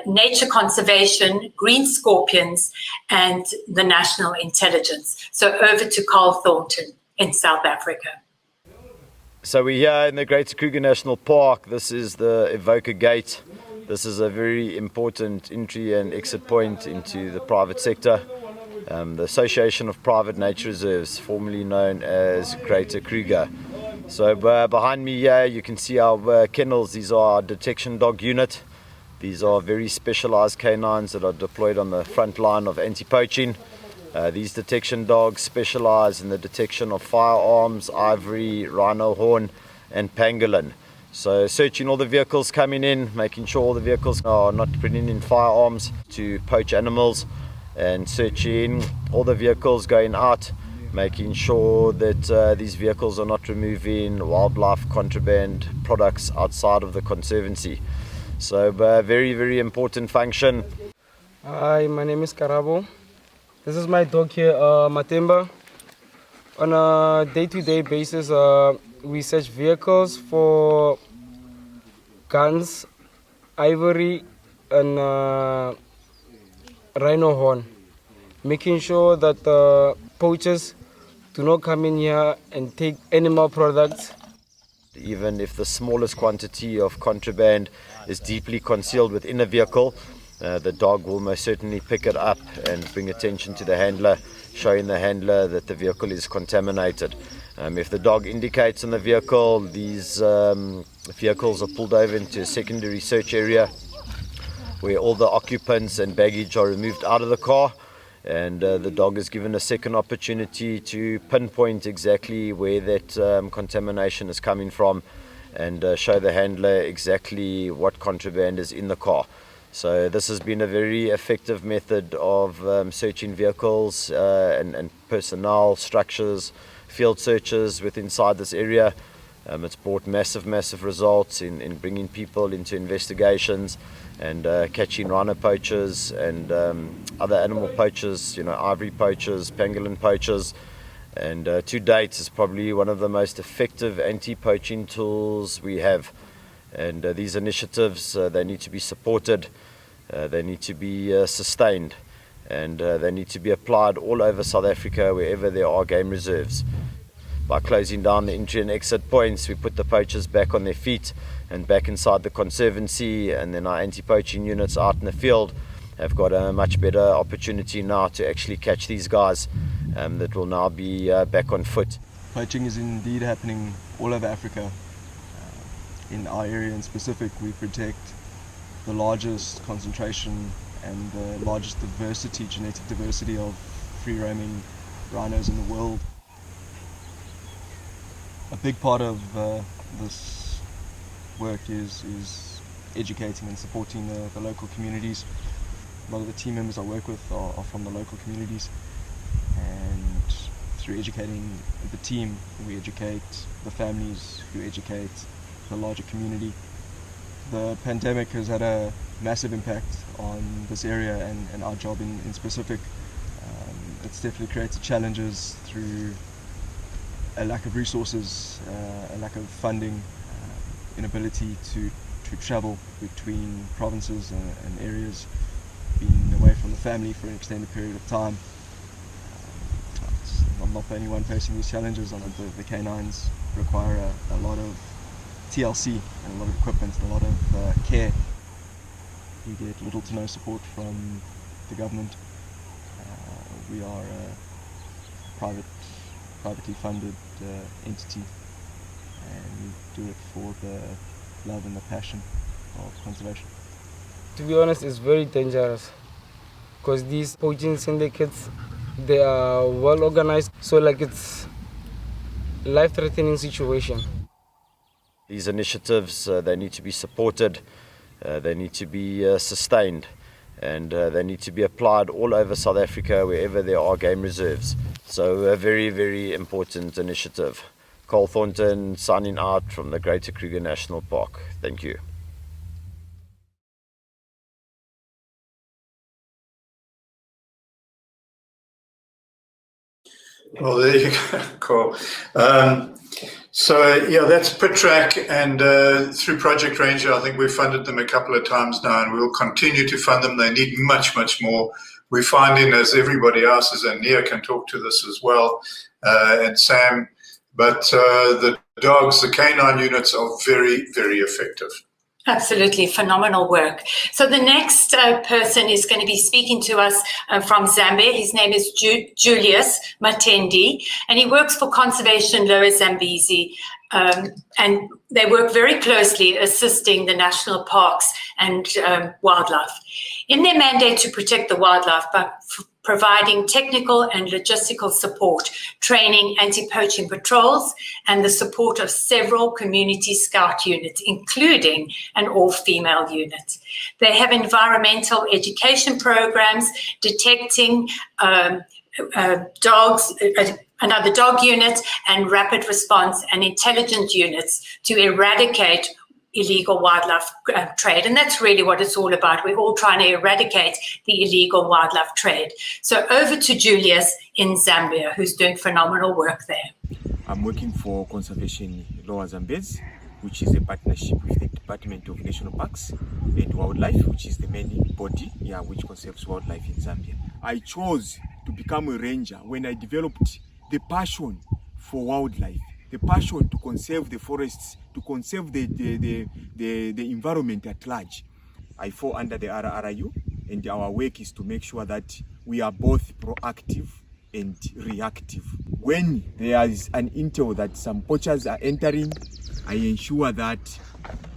Nature Conservation, Green Scorpions, and the National Intelligence. So over to Carl Thornton in South Africa. So we're here in the Greater Kruger National Park. This is the Evoker Gate. This is a very important entry and exit point into the private sector. The Association of Private Nature Reserves, formerly known as Greater Kruger. So behind me here you can see our kennels. These are our detection dog unit. These are very specialized canines that are deployed on the front line of anti-poaching. These detection dogs specialize in the detection of firearms, ivory, rhino horn and pangolin. So searching all the vehicles coming in, making sure all the vehicles are not bringing in firearms to poach animals, and searching all the vehicles going out, making sure that these vehicles are not removing wildlife contraband products outside of the conservancy. So very, very important function. Hi, my name is Karabo. This is my dog here, Matemba. On a day-to-day basis, we search vehicles for guns, ivory, and rhino horn, making sure that the poachers do not come in here and take animal products. Even if the smallest quantity of contraband is deeply concealed within a vehicle, the dog will most certainly pick it up and bring attention to the handler, showing the handler that the vehicle is contaminated. If the dog indicates on the vehicle, these vehicles are pulled over into a secondary search area where all the occupants and baggage are removed out of the car, and the dog is given a second opportunity to pinpoint exactly where that contamination is coming from and show the handler exactly what contraband is in the car. So this has been a very effective method of searching vehicles and personnel, structures, field searches inside this area. It's brought massive results in bringing people into investigations and catching rhino poachers and other animal poachers, ivory poachers, pangolin poachers. And to date is probably one of the most effective anti-poaching tools we have. And these initiatives, they need to be supported, they need to be sustained, and they need to be applied all over South Africa wherever there are game reserves. By closing down the entry and exit points, we put the poachers back on their feet and back inside the conservancy, and then our anti-poaching units out in the field have got a much better opportunity now to actually catch these guys that will now be back on foot. Poaching is indeed happening all over Africa. In our area in specific, we protect the largest concentration and the largest genetic diversity of free-roaming rhinos in the world. A big part of this work is educating and supporting the local communities. A lot of the team members I work with are from the local communities, and through educating the team, we educate the families who educate the larger community. The pandemic has had a massive impact on this area and our job in specific. it's definitely created challenges through a lack of resources, a lack of funding, inability to travel between provinces and areas, being away from the family for an extended period of time. I'm not the only one facing these challenges. I know the canines require a lot of TLC and a lot of equipment and a lot of care. You get little to no support from the government. We are a privately funded entity, and we do it for the love and the passion of conservation. To be honest, it's very dangerous because these poaching syndicates, they are well organized, so like it's life-threatening situation. These initiatives, they need to be supported, they need to be sustained, and they need to be applied all over South Africa wherever there are game reserves. So a very, very important initiative. Cole Thornton signing out from the Greater Kruger National Park. Thank you. Well, there you go, cool. So yeah, that's PitTrack, and through Project Ranger, I think we've funded them a couple of times now, and we'll continue to fund them. They need much, much more. We're finding, as everybody else is, and Nier can talk to this as well, and Sam, but the dogs, the canine units are very, very effective. Absolutely phenomenal work. So the next person is going to be speaking to us from Zambia. His name is Julius Matendi, and he works for Conservation Lower Zambezi. And they work very closely assisting the national parks and wildlife. In their mandate to protect the wildlife by providing technical and logistical support, training anti-poaching patrols, and the support of several community scout units, including an all-female unit. They have environmental education programs detecting dogs, another dog unit, and rapid response and intelligence units to eradicate illegal wildlife trade. And that's really what it's all about. We're all trying to eradicate the illegal wildlife trade. So over to Julius in Zambia, who's doing phenomenal work there. I'm working for Conservation Lower Zambezi, which is a partnership with the Department of National Parks and Wildlife, which is the main body which conserves wildlife in Zambia. I chose to become a ranger when I developed the passion for wildlife, the passion to conserve the forests, to conserve the environment at large. I fall under the RRIU, and our work is to make sure that we are both proactive and reactive. When there is an intel that some poachers are entering, I ensure that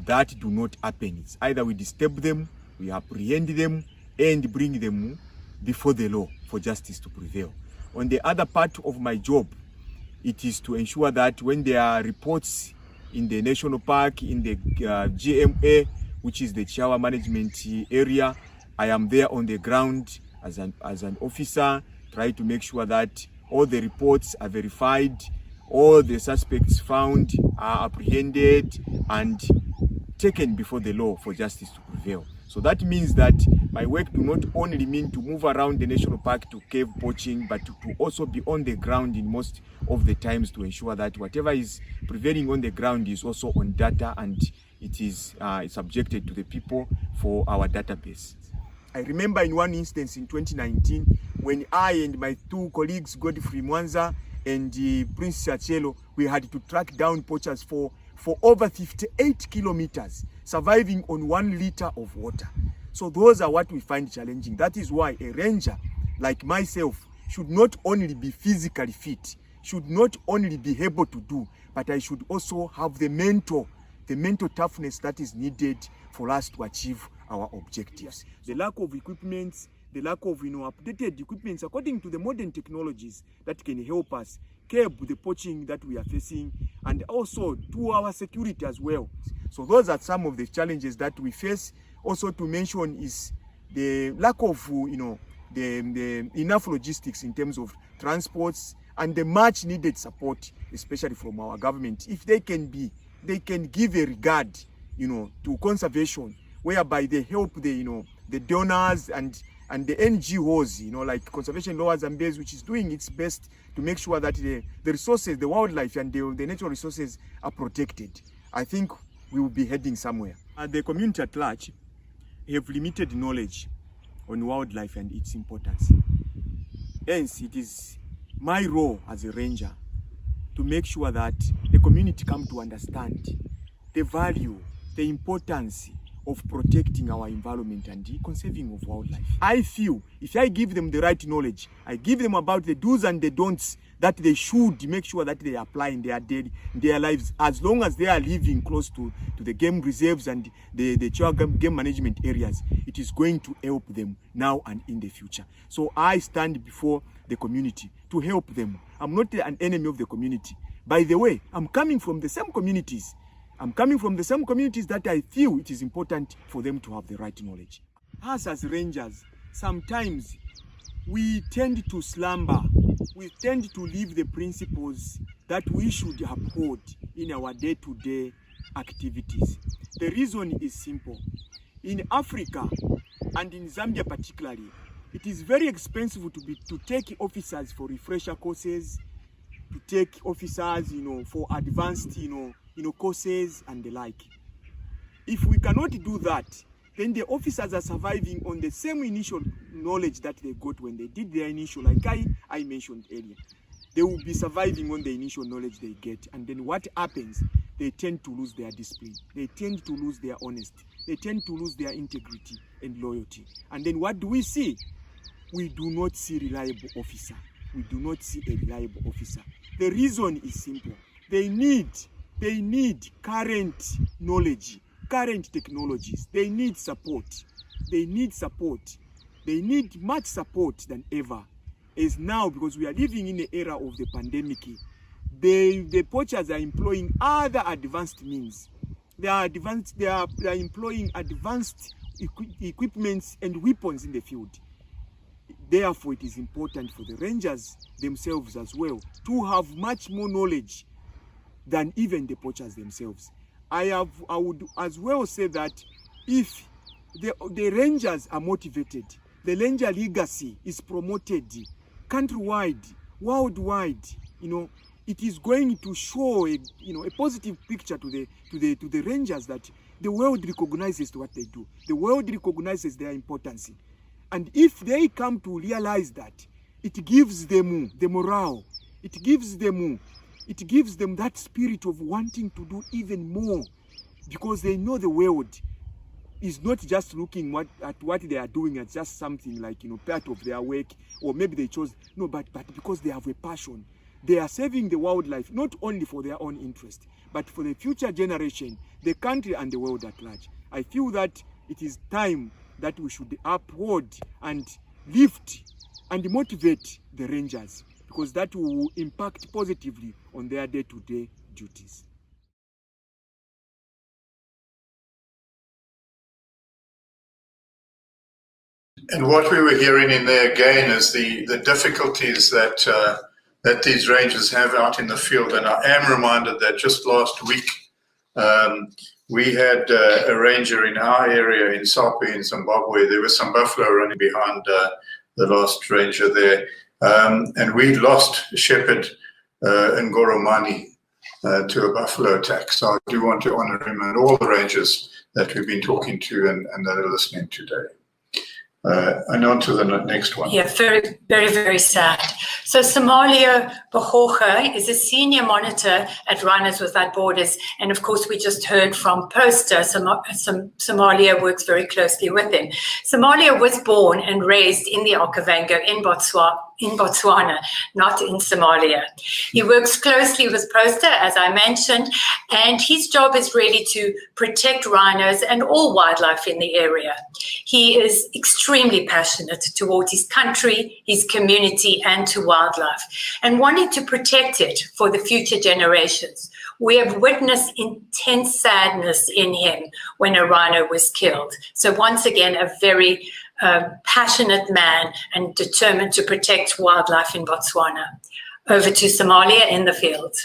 that do not happen. It's either we disturb them, we apprehend them, and bring them before the law for justice to prevail. On the other part of my job, it is to ensure that when there are reports in the national park, in the GMA, which is the Chihuahua management area, I am there on the ground as an officer, try to make sure that all the reports are verified, all the suspects found are apprehended and taken before the law for justice to prevail. So that means that my work do not only mean to move around the national park to cave poaching, but to also be on the ground in most of the times to ensure that whatever is prevailing on the ground is also on data and it is subjected to the people for our database. I remember in one instance in 2019 when I and my two colleagues, Godfrey Mwanza and Prince Chachelo, we had to track down poachers for over 58 kilometers, surviving on 1 liter of water. So those are what we find challenging. That is why a ranger like myself should not only be physically fit, should not only be able to do, but I should also have the mental toughness that is needed for us to achieve our objectives. The lack of equipment, the lack of updated equipment according to the modern technologies that can help us curb the poaching that we are facing, and also to our security as well. So those are some of the challenges that we face. Also to mention is the lack of the enough logistics in terms of transports and the much needed support, especially from our government. If they can give a regard to conservation, whereby they help the donors and and the NGOs, like Conservation Lower Zambezi, which is doing its best to make sure that the resources, the wildlife and the natural resources are protected, I think we will be heading somewhere. The community at large have limited knowledge on wildlife and its importance. Hence, it is my role as a ranger to make sure that the community come to understand the value, the importance of protecting our environment and the conserving of wildlife. I feel if I give them the right knowledge, I give them about the do's and the don'ts that they should make sure that they apply in their lives, as long as they are living close to the game reserves and the game management areas, it is going to help them now and in the future. So I stand before the community to help them. I'm not an enemy of the community. By the way, I'm coming from the same communities. That I feel it is important for them to have the right knowledge. Us as rangers, sometimes we tend to slumber. We tend to leave the principles that we should uphold in our day-to-day activities. The reason is simple. In Africa and in Zambia particularly, it is very expensive to take officers for refresher courses, to take officers, for advanced, courses and the like. If we cannot do that, then the officers are surviving on the same initial knowledge that they got when they did their initial, like I mentioned earlier. They will be surviving on the initial knowledge they get, and then what happens? They tend to lose their discipline. They tend to lose their honesty. They tend to lose their integrity and loyalty. And then what do we see? We do not see reliable officer. We do not see a reliable officer. The reason is simple. They need current knowledge, current technologies. They need support. They need much support than ever. As now, because we are living in the era of the pandemic, the poachers are employing other advanced means. They are employing advanced equipments and weapons in the field. Therefore, it is important for the rangers themselves as well to have much more knowledge than even the poachers themselves. I would as well say that if the rangers are motivated, the ranger legacy is promoted countrywide, worldwide, it is going to show a positive picture to the rangers that the world recognizes what they do. The world recognizes their importance. And if they come to realize that, it gives them the morale, it gives them that spirit of wanting to do even more, because they know the world is not just looking at what they are doing as just something like, part of their work, or maybe they chose, no, but because they have a passion. They are saving the wildlife, not only for their own interest, but for the future generation, the country and the world at large. I feel that it is time that we should uphold and lift and motivate the rangers, because that will impact positively on their day-to-day duties. And what we were hearing in there again is the difficulties that these rangers have out in the field. And I am reminded that just last week, we had a ranger in our area in Sapi in Zimbabwe. There was some buffalo running behind the last ranger there. And we lost Shepherd Ngoromani to a buffalo attack. So I do want to honor him and all the rangers that we've been talking to and that are listening today. And on to the next one. Yeah, very, very, very sad. So Somalia Bahorha is a senior monitor at Rhinos Without Borders. And of course, we just heard from Poster, Somalia works very closely with him. Somalia was born and raised in the Okavango in Botswana, not in Somalia. He works closely with Poster, as I mentioned, and his job is really to protect rhinos and all wildlife in the area. He is extremely passionate towards his country, his community, and to wildlife, and wanting to protect it for the future generations. We have witnessed intense sadness in him when a rhino was killed. So once again, a very passionate man and determined to protect wildlife in Botswana. Over to Somalia in the field.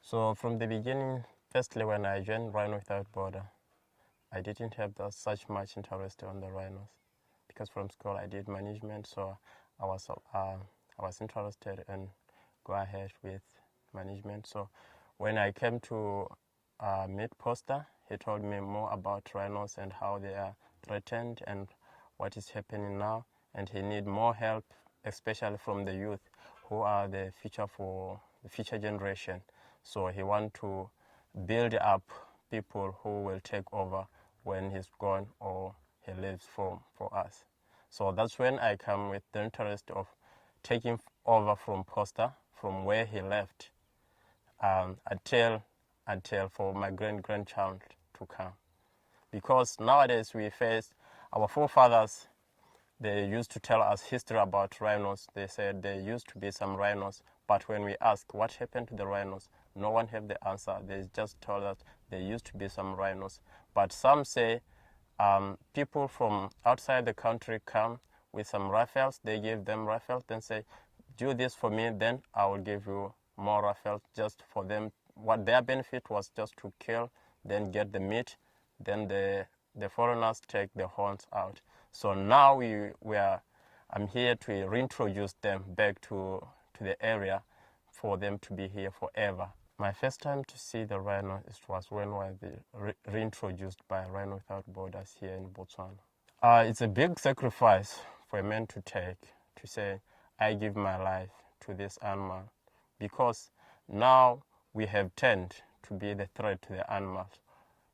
So from the beginning, firstly, when I joined Rhino Without Border, I didn't have such much interest on the rhinos. because from school I did management, so I was interested in go ahead with management. So when I came to meet Poster, he told me more about rhinos and how they are threatened and what is happening now, and he need more help, especially from the youth, who are the future for the future generation. So he want to build up people who will take over when he's gone or he leaves for us. So that's when I come with the interest of taking over from Poster, from where he left, until for my grandchild to come. Because nowadays we face our forefathers, they used to tell us history about rhinos. They said there used to be some rhinos, but when we ask what happened to the rhinos, no one have the answer. They just told us there used to be some rhinos. But some say people from outside the country come with some rifles. They give them rifles, then say, do this for me, then I will give you more rifles, just for them. What their benefit was just to kill, then get the meat, then the foreigners take the horns out. So now I'm here to reintroduce them back to the area for them to be here forever. My first time to see the rhino was when we were reintroduced by Rhino Without Borders here in Botswana. It's a big sacrifice for a man to take, to say, I give my life to this animal, because now we have turned to be the threat to the animals,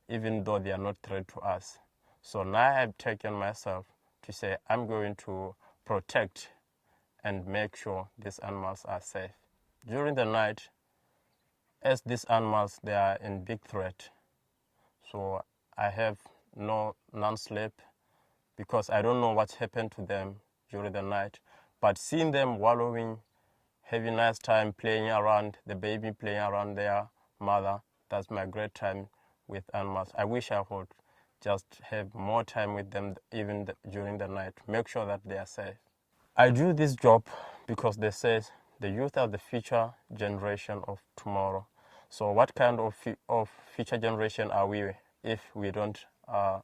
even though they are not threat to us. So now I've taken myself to say I'm going to protect and make sure these animals are safe. During the night, as these animals, they are in big threat. So I have non-sleep, because I don't know what's happened to them during the night. But seeing them wallowing, having a nice time playing around, the baby playing around their mother, that's my great time with animals. I wish I could just have more time with them even during the night, make sure that they are safe. I do this job because they say the youth are the future generation of tomorrow. So what kind of future generation are we if we don't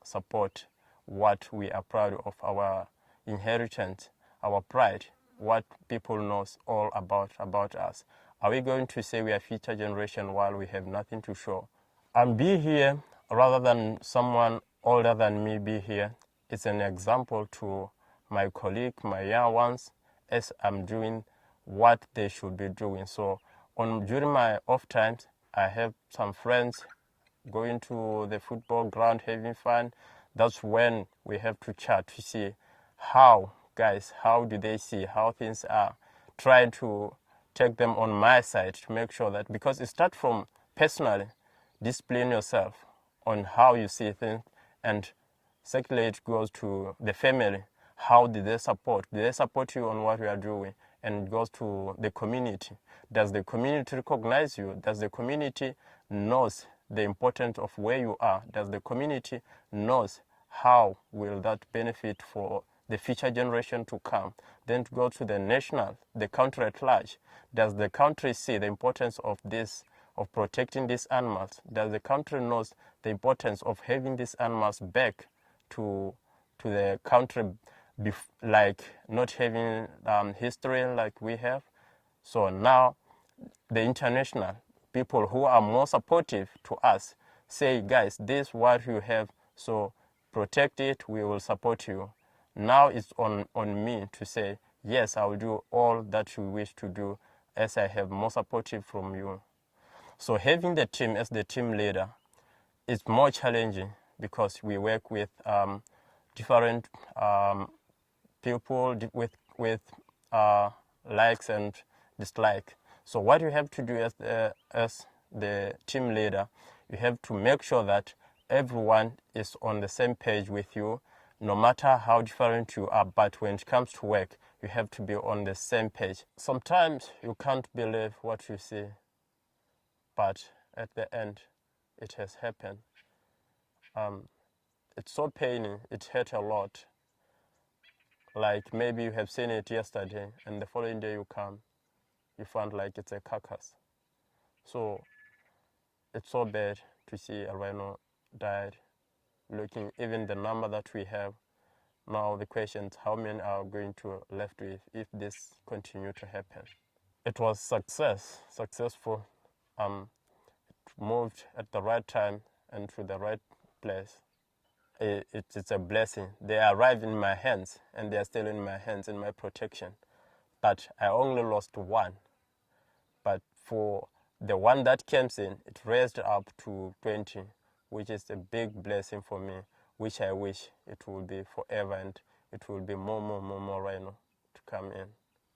support what we are proud of, our inheritance, our pride, what people knows all about us? Are we going to say we are future generation while we have nothing to show? And be here rather than someone older than me be here. It's an example to my colleague, my young ones, as I'm doing what they should be doing. So during my off times, I have some friends going to the football ground, having fun. That's when we have to chat to see how do they see how things are. Try to take them on my side to make sure that, because it starts from personally, discipline yourself on how you see things, and secondly it goes to the family. How did they support? Did they support you on what you are doing? And it goes to the community. Does the community recognize you? Does the community knows the importance of where you are? Does the community knows how will that benefit for the future generation to come? Then to go to the national, the country at large. Does the country see the importance of this, of protecting these animals? Does the country knows the importance of having these animals back to the country, like not having history like we have? So now the international people who are more supportive to us say, guys, this is what you have, so protect it, we will support you. Now it's on me to say, yes, I will do all that you wish to do, as I have more supportive from you. So having the team as the team leader is more challenging, because we work with different people with likes and dislikes. So what you have to do as the team leader, you have to make sure that everyone is on the same page with you, no matter how different you are. But when it comes to work, you have to be on the same page. Sometimes you can't believe what you see, but at the end, it has happened. It's so paining, it hurt a lot. Like maybe you have seen it yesterday, and the following day you come, you find like it's a carcass. So it's so bad to see a rhino died. Looking even the number that we have, Now the question is how many are going to left with if this continue to happen. It was successful. It moved at the right time and to the right place. It's a blessing. They arrived in my hands and they are still in my hands, in my protection. But I only lost one. But for the one that came in, it raised up to 20, which is a big blessing for me, which I wish it will be forever and it will be more rhino to come in.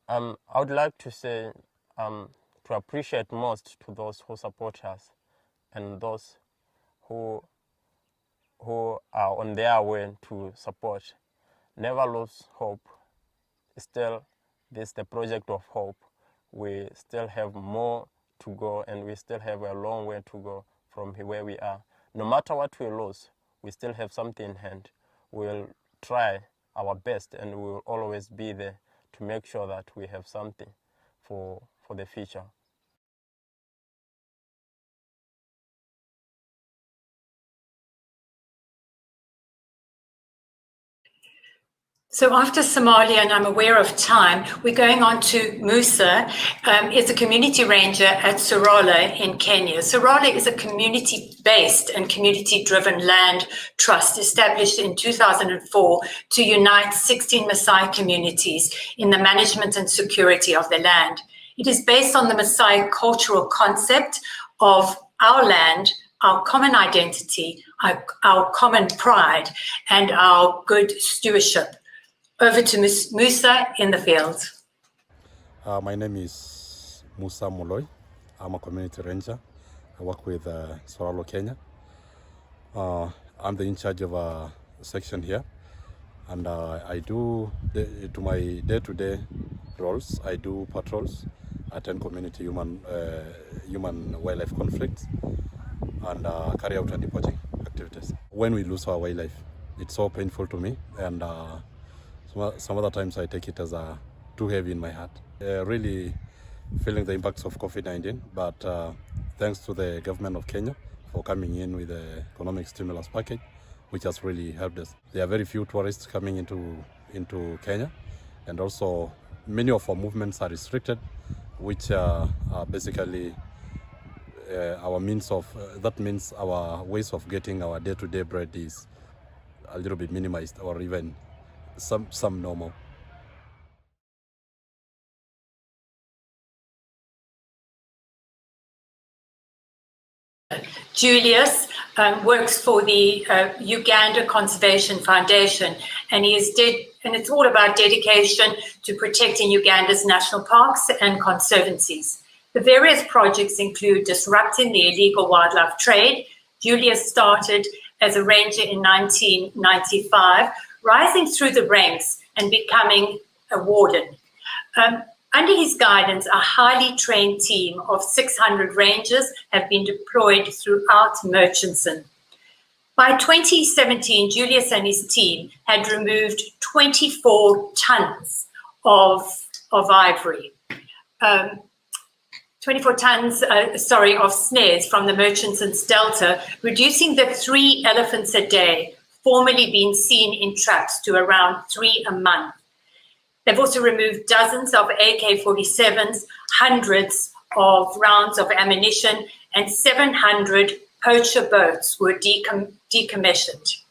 I would like to say to appreciate most to those who support us and those who are on their way to support. Never lose hope. Still, this is the project of hope. We still have more to go and we still have a long way to go from where we are. No matter what we lose, we still have something in hand. We'll try our best and we will always be there to make sure that we have something for the future. So after Somalia, and I'm aware of time, we're going on to Musa. Is a community ranger at Sorala in Kenya. Sorala is a community-based and community-driven land trust established in 2004 to unite 16 Maasai communities in the management and security of the land. It is based on the Maasai cultural concept of our land, our common identity, our common pride, and our good stewardship. Over to Musa in the field. My name is Musa Moloi. I'm a community ranger. I work with Soralo, Kenya. I'm the in charge of a section here. And I do, to my day-to-day roles, I do patrols, attend community human-wildlife conflicts, and carry out anti-poaching activities. When we lose our wildlife, it's so painful to me, and some other times I take it as too heavy in my heart. Really feeling the impacts of COVID-19, but thanks to the government of Kenya for coming in with the economic stimulus package, which has really helped us. There are very few tourists coming into Kenya, and also many of our movements are restricted, which are basically our means of, that means our ways of getting our day-to-day bread is a little bit minimized, or even some normal. Julius works for the Uganda Conservation Foundation, and it's all about dedication to protecting Uganda's national parks and conservancies. The various projects include disrupting the illegal wildlife trade. Julius started as a ranger in 1995, rising through the ranks and becoming a warden. Under his guidance, a highly trained team of 600 rangers have been deployed throughout Murchison. By 2017, Julius and his team had removed 24 tons of ivory. 24 tons, of snares from the Murchison's Delta, reducing the 3 elephants a day, formerly being seen in traps, to around 3 a month. They've also removed dozens of AK-47s, hundreds of rounds of ammunition, and 700 poacher boats were decommissioned.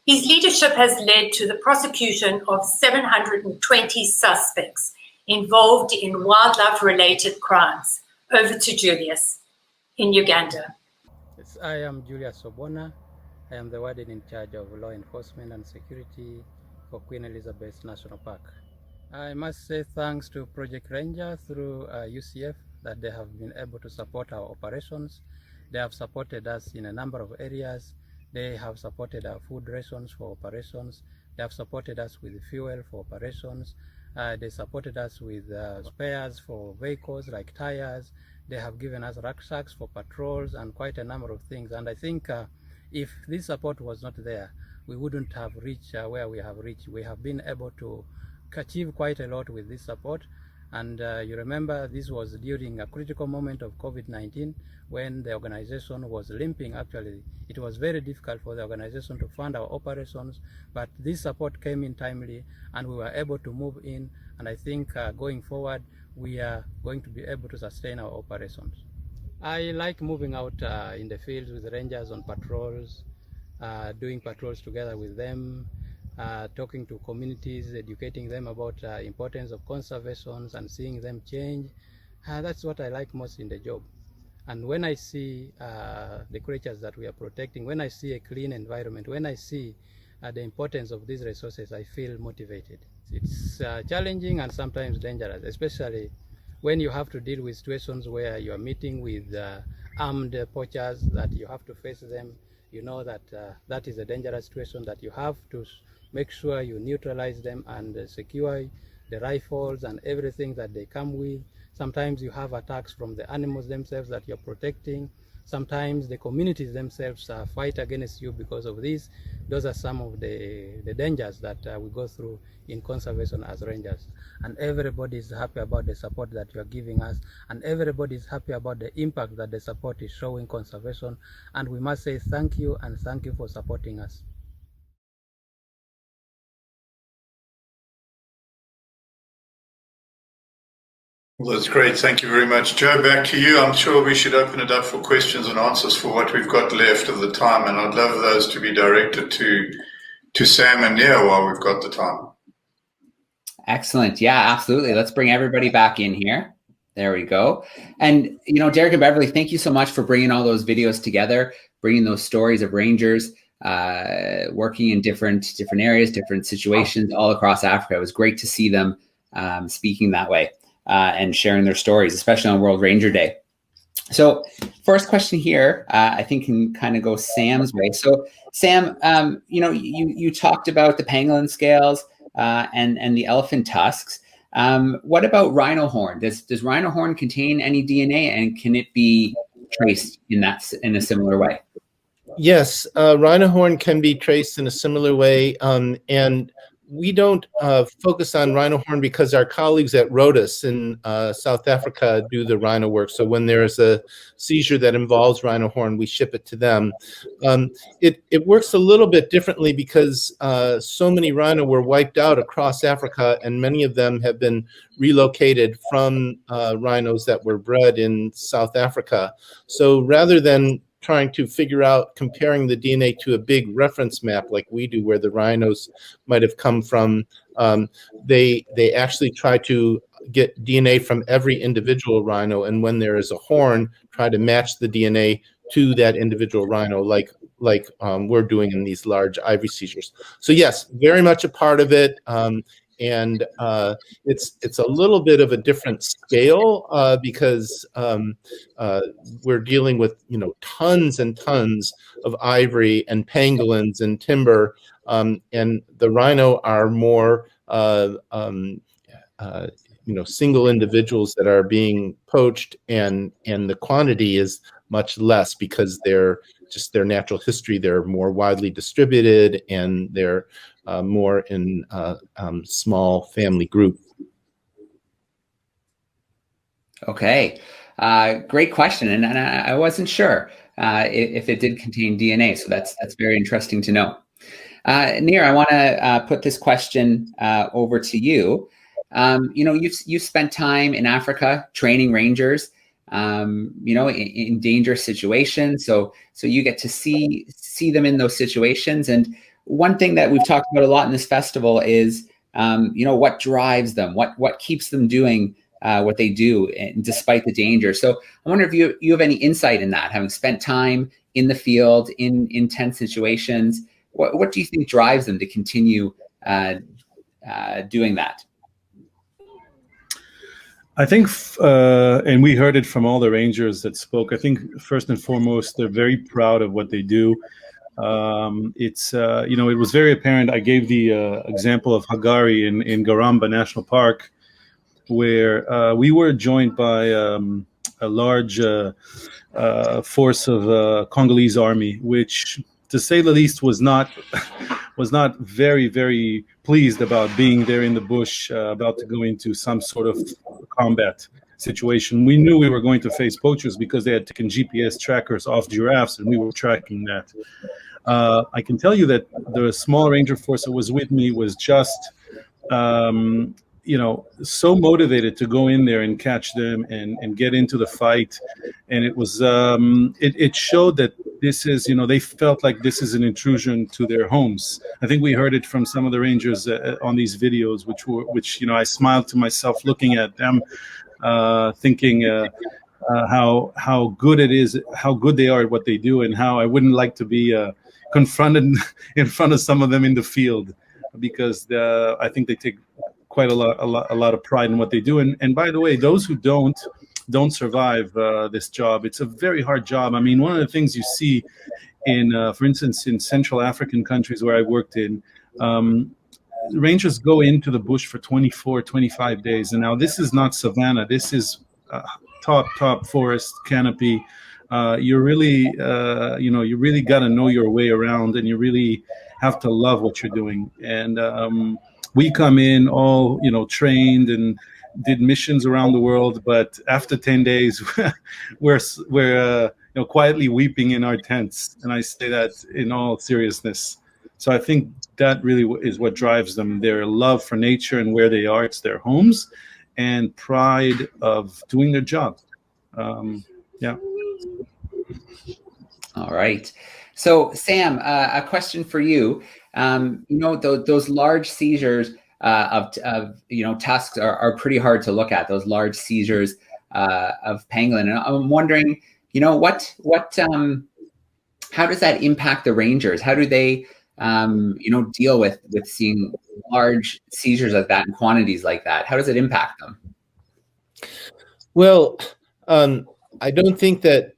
His leadership has led to the prosecution of 720 suspects involved in wildlife-related crimes. Over to Julius in Uganda. Yes, I am Julius Sobona. I am the warden in charge of law enforcement and security for Queen Elizabeth National Park. I must say thanks to Project Ranger through UCF that they have been able to support our operations. They have supported us in a number of areas. They have supported our food rations for operations. They have supported us with fuel for operations. They supported us with spares for vehicles like tires. They have given us rucksacks for patrols and quite a number of things. And I think if this support was not there, we wouldn't have reached where we have reached. We have been able to achieve quite a lot with this support. And you remember this was during a critical moment of COVID-19 when the organization was limping. Actually, it was very difficult for the organization to fund our operations, but this support came in timely and we were able to move in. And I think going forward, we are going to be able to sustain our operations. I like moving out in the fields with rangers on patrols, doing patrols together with them, talking to communities, educating them about importance of conservation and seeing them change. That's what I like most in the job. And when I see the creatures that we are protecting, when I see a clean environment, when I see the importance of these resources, I feel motivated. It's challenging and sometimes dangerous, especially when you have to deal with situations where you are meeting with armed poachers, that you have to face them. You know that that is a dangerous situation, that you have to make sure you neutralize them and secure the rifles and everything that they come with. Sometimes you have attacks from the animals themselves that you're protecting. Sometimes the communities themselves fight against you because of this. Those are some of the dangers that we go through in conservation as rangers. And everybody is happy about the support that you are giving us, and everybody is happy about the impact that the support is showing conservation. And we must say thank you, and thank you for supporting us. Well, that's great. Thank you very much. Joe, back to you. I'm sure we should open it up for questions and answers for what we've got left of the time, and I'd love those to be directed to Sam and Nier while we've got the time. Excellent. Yeah, absolutely. Let's bring everybody back in here. There we go. And, you know, Dereck and Beverly, thank you so much for bringing all those videos together, bringing those stories of rangers working in different areas, different situations all across Africa. It was great to see them speaking that way and sharing their stories, especially on World Ranger Day. So first question here, I think can kind of go Sam's way. So Sam, you know, you talked about the pangolin scales and the elephant tusks. What about rhino horn? Does rhino horn contain any DNA, and can it be traced in a similar way? Yes, rhino horn can be traced in a similar way, and we don't focus on rhino horn because our colleagues at Rhodes in South Africa do the rhino work. So when there is a seizure that involves rhino horn, we ship it to them. It works a little bit differently because so many rhino were wiped out across Africa, and many of them have been relocated from rhinos that were bred in South Africa. So rather than trying to figure out comparing the DNA to a big reference map like we do, where the rhinos might have come from, they actually try to get DNA from every individual rhino, and when there is a horn, try to match the DNA to that individual rhino, like we're doing in these large ivory seizures. So yes, very much a part of it. And it's a little bit of a different scale because we're dealing with, you know, tons and tons of ivory and pangolins and timber, and the rhino are more you know, single individuals that are being poached, and the quantity is much less because they're just their natural history. They're more widely distributed, and they're more in small family group. Okay, great question, and I wasn't sure if it did contain DNA, so that's very interesting to know. Nier, I want to put this question over to you. You know, you've spent time in Africa training rangers, you know, in dangerous situations, so you get to see them in those situations. And one thing that we've talked about a lot in this festival is, you know, what drives them, what keeps them doing what they do, and despite the danger. So I wonder if you have any insight in that, having spent time in the field in intense situations. What do you think drives them to continue doing that? I think, and we heard it from all the rangers that spoke, I think first and foremost, they're very proud of what they do. It's, you know, it was very apparent. I gave the example of Hagari in Garamba National Park, where we were joined by a large force of Congolese army, which, to say the least, was not very, very pleased about being there in the bush, about to go into some sort of combat situation. We knew we were going to face poachers because they had taken GPS trackers off giraffes, and we were tracking that. I can tell you that the small ranger force that was with me was just, so motivated to go in there and catch them and get into the fight. And it was, it showed that this is, they felt like this is an intrusion to their homes. I think we heard it from some of the rangers on these videos, which I smiled to myself looking at them, thinking how good it is, how good they are at what they do, and how I wouldn't like to be confronted in front of some of them in the field, because I think they take quite a lot of pride in what they do. And by the way, those who don't survive this job. It's a very hard job. I mean, one of the things you see in, for instance, in Central African countries where I worked in, rangers go into the bush for 24, 25 days. And now this is not savanna. This is top forest canopy. You're really, you really got to know your way around, and you really have to love what you're doing. And we come in all, trained and did missions around the world, but after 10 days, we're quietly weeping in our tents. And I say that in all seriousness. So I think that really is what drives them, their love for nature and where they are. It's their homes and pride of doing their job. Yeah. All right. So Sam, a question for you. Those large seizures of tusks are pretty hard to look at. Those large seizures of pangolin, and I'm wondering, how does that impact the rangers? How do they, deal with seeing large seizures like that in quantities like that? How does it impact them? Well, I don't think that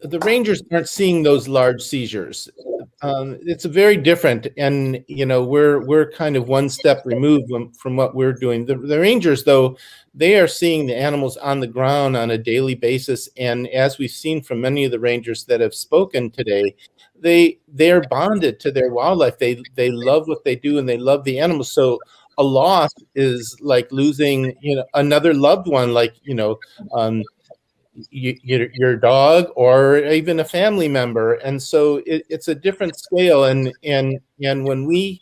the rangers aren't seeing those large seizures. It's very different, and we're kind of one step removed from what we're doing. The rangers, though, they are seeing the animals on the ground on a daily basis, and as we've seen from many of the rangers that have spoken today, they're bonded to their wildlife. They love what they do, and they love the animals. So a loss is like losing another loved one, like your dog or even a family member. And so it's a different scale. And when we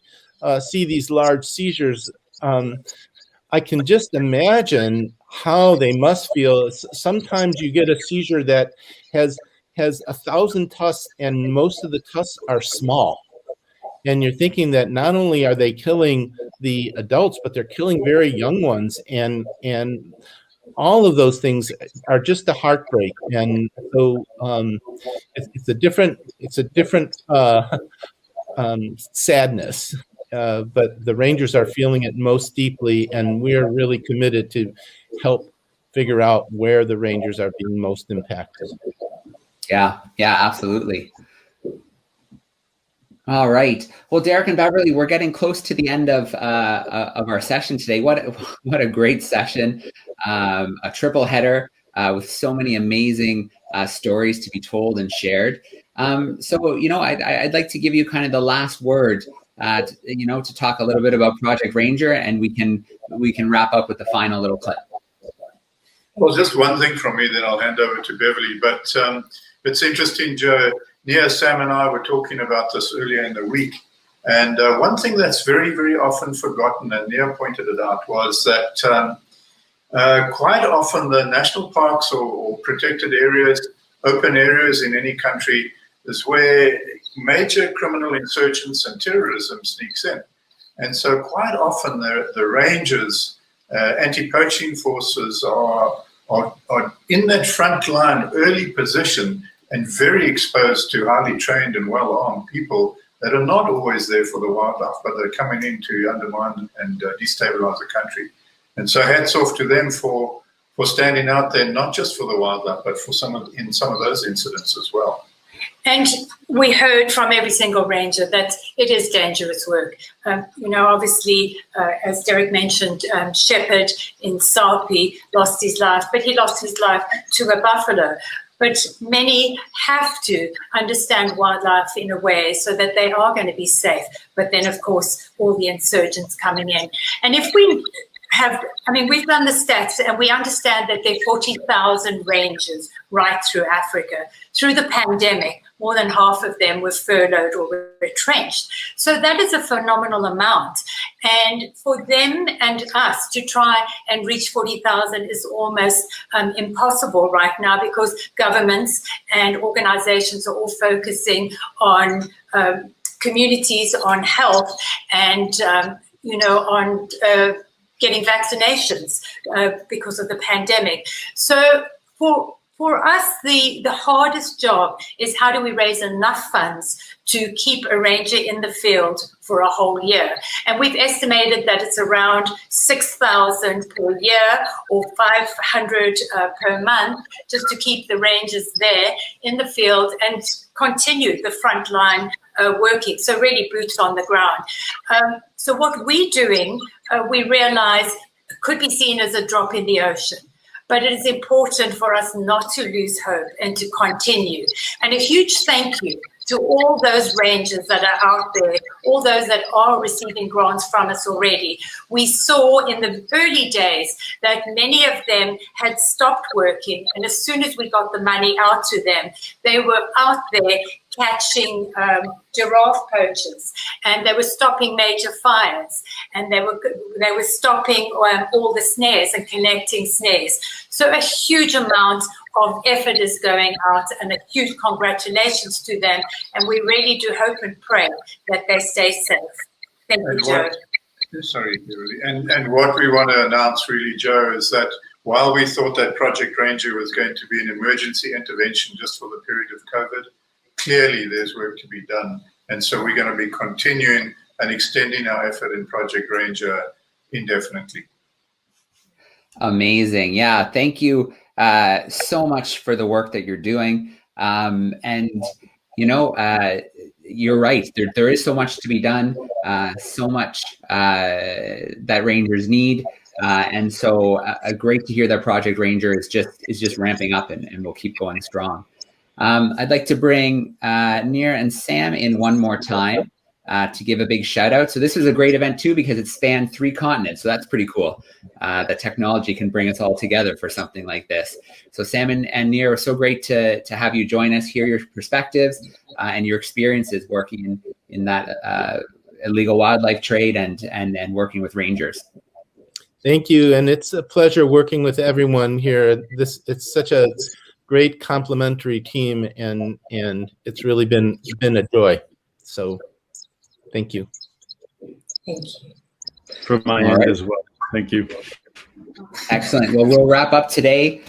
see these large seizures, I can just imagine how they must feel. Sometimes you get a seizure that has 1,000 tusks, and most of the tusks are small. And you're thinking that not only are they killing the adults, but they're killing very young ones. And all of those things are just a heartbreak. And so it's a different sadness. But the rangers are feeling it most deeply, and we are really committed to help figure out where the rangers are being most impacted. Yeah, absolutely. All right. Well, Dereck and Beverly, we're getting close to the end of our session today. What a great session! A triple header with so many amazing stories to be told and shared. So, I'd like to give you kind of the last word. To talk a little bit about Project Ranger, and we can wrap up with the final little clip. Well, just one thing from me, then I'll hand over to Beverly. But it's interesting, Joe. Nier, Sam and I were talking about this earlier in the week. And one thing that's very, very often forgotten, and Nier pointed it out, was that quite often the national parks or protected areas, open areas in any country, is where major criminal insurgents and terrorism sneaks in. And so quite often the rangers, anti-poaching forces are in that front line, early position, and very exposed to highly trained and well-armed people that are not always there for the wildlife, but they're coming in to undermine and destabilize the country. And so hats off to them for standing out there, not just for the wildlife, but for some of those incidents as well. And we heard from every single ranger that it is dangerous work. Obviously, as Dereck mentioned, Shepherd in Sarpi lost his life, but he lost his life to a buffalo. But many have to understand wildlife in a way so that they are going to be safe. But then, of course, all the insurgents coming in. And if we we've done the stats and we understand that there are 40,000 rangers right through Africa. Through the pandemic, more than half of them were furloughed or retrenched. So that is a phenomenal amount. And for them and us to try and reach 40,000 is almost impossible right now, because governments and organizations are all focusing on communities, on health, and on getting vaccinations because of the pandemic. So for us, the hardest job is how do we raise enough funds to keep a ranger in the field for a whole year. And we've estimated that it's around 6,000 per year or 500 per month, just to keep the rangers there in the field and continue the frontline working. So really boots on the ground. So what we're doing, we realize could be seen as a drop in the ocean. But it is important for us not to lose hope and to continue. And a huge thank you to all those rangers that are out there, all those that are receiving grants from us already. We saw in the early days that many of them had stopped working, and as soon as we got the money out to them, they were out there catching giraffe poachers, and they were stopping major fires, and they were stopping all the snares and collecting snares. So a huge amount of effort is going out, and a huge congratulations to them. And we really do hope and pray that they stay safe. Thank you, Joe. Sorry, Beverly. And what we want to announce really, Joe, is that while we thought that Project Ranger was going to be an emergency intervention just for the period of COVID, clearly there's work to be done. And so we're going to be continuing and extending our effort in Project Ranger indefinitely. Amazing. Yeah, thank you so much for the work that you're doing. You're right. There is so much to be done, so much that rangers need. And so great to hear that Project Ranger is just ramping up and will keep going strong. I'd like to bring Nier and Sam in one more time to give a big shout out. So this is a great event too, because it spanned 3 continents. So that's pretty cool that technology can bring us all together for something like this. So Sam and Nier, are so great to have you join us, hear your perspectives and your experiences working in that illegal wildlife trade and working with rangers. Thank you. And it's a pleasure working with everyone here. It's such a great complementary team, and it's really been a joy. So thank you. Thank you. From my end as well. Thank you. Excellent. Well, we'll wrap up today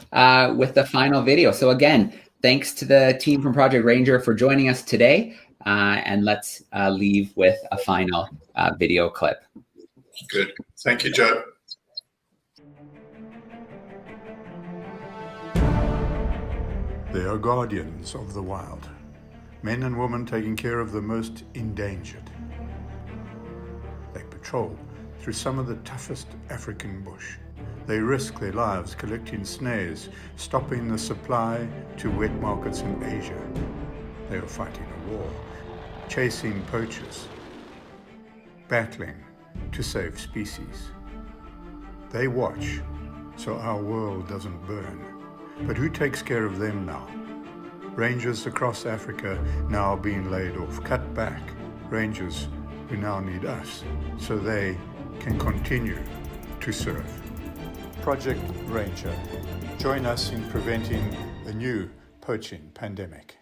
with the final video. So again, thanks to the team from Project Ranger for joining us today. And let's leave with a final video clip. Good. Thank you, Joe. They are guardians of the wild, men and women taking care of the most endangered. They patrol through some of the toughest African bush. They risk their lives collecting snares, stopping the supply to wet markets in Asia. They are fighting a war, chasing poachers, battling to save species. They watch so our world doesn't burn. But who takes care of them now? Rangers across Africa now being laid off, cut back. Rangers who now need us so they can continue to serve. Project Ranger. Join us in preventing a new poaching pandemic.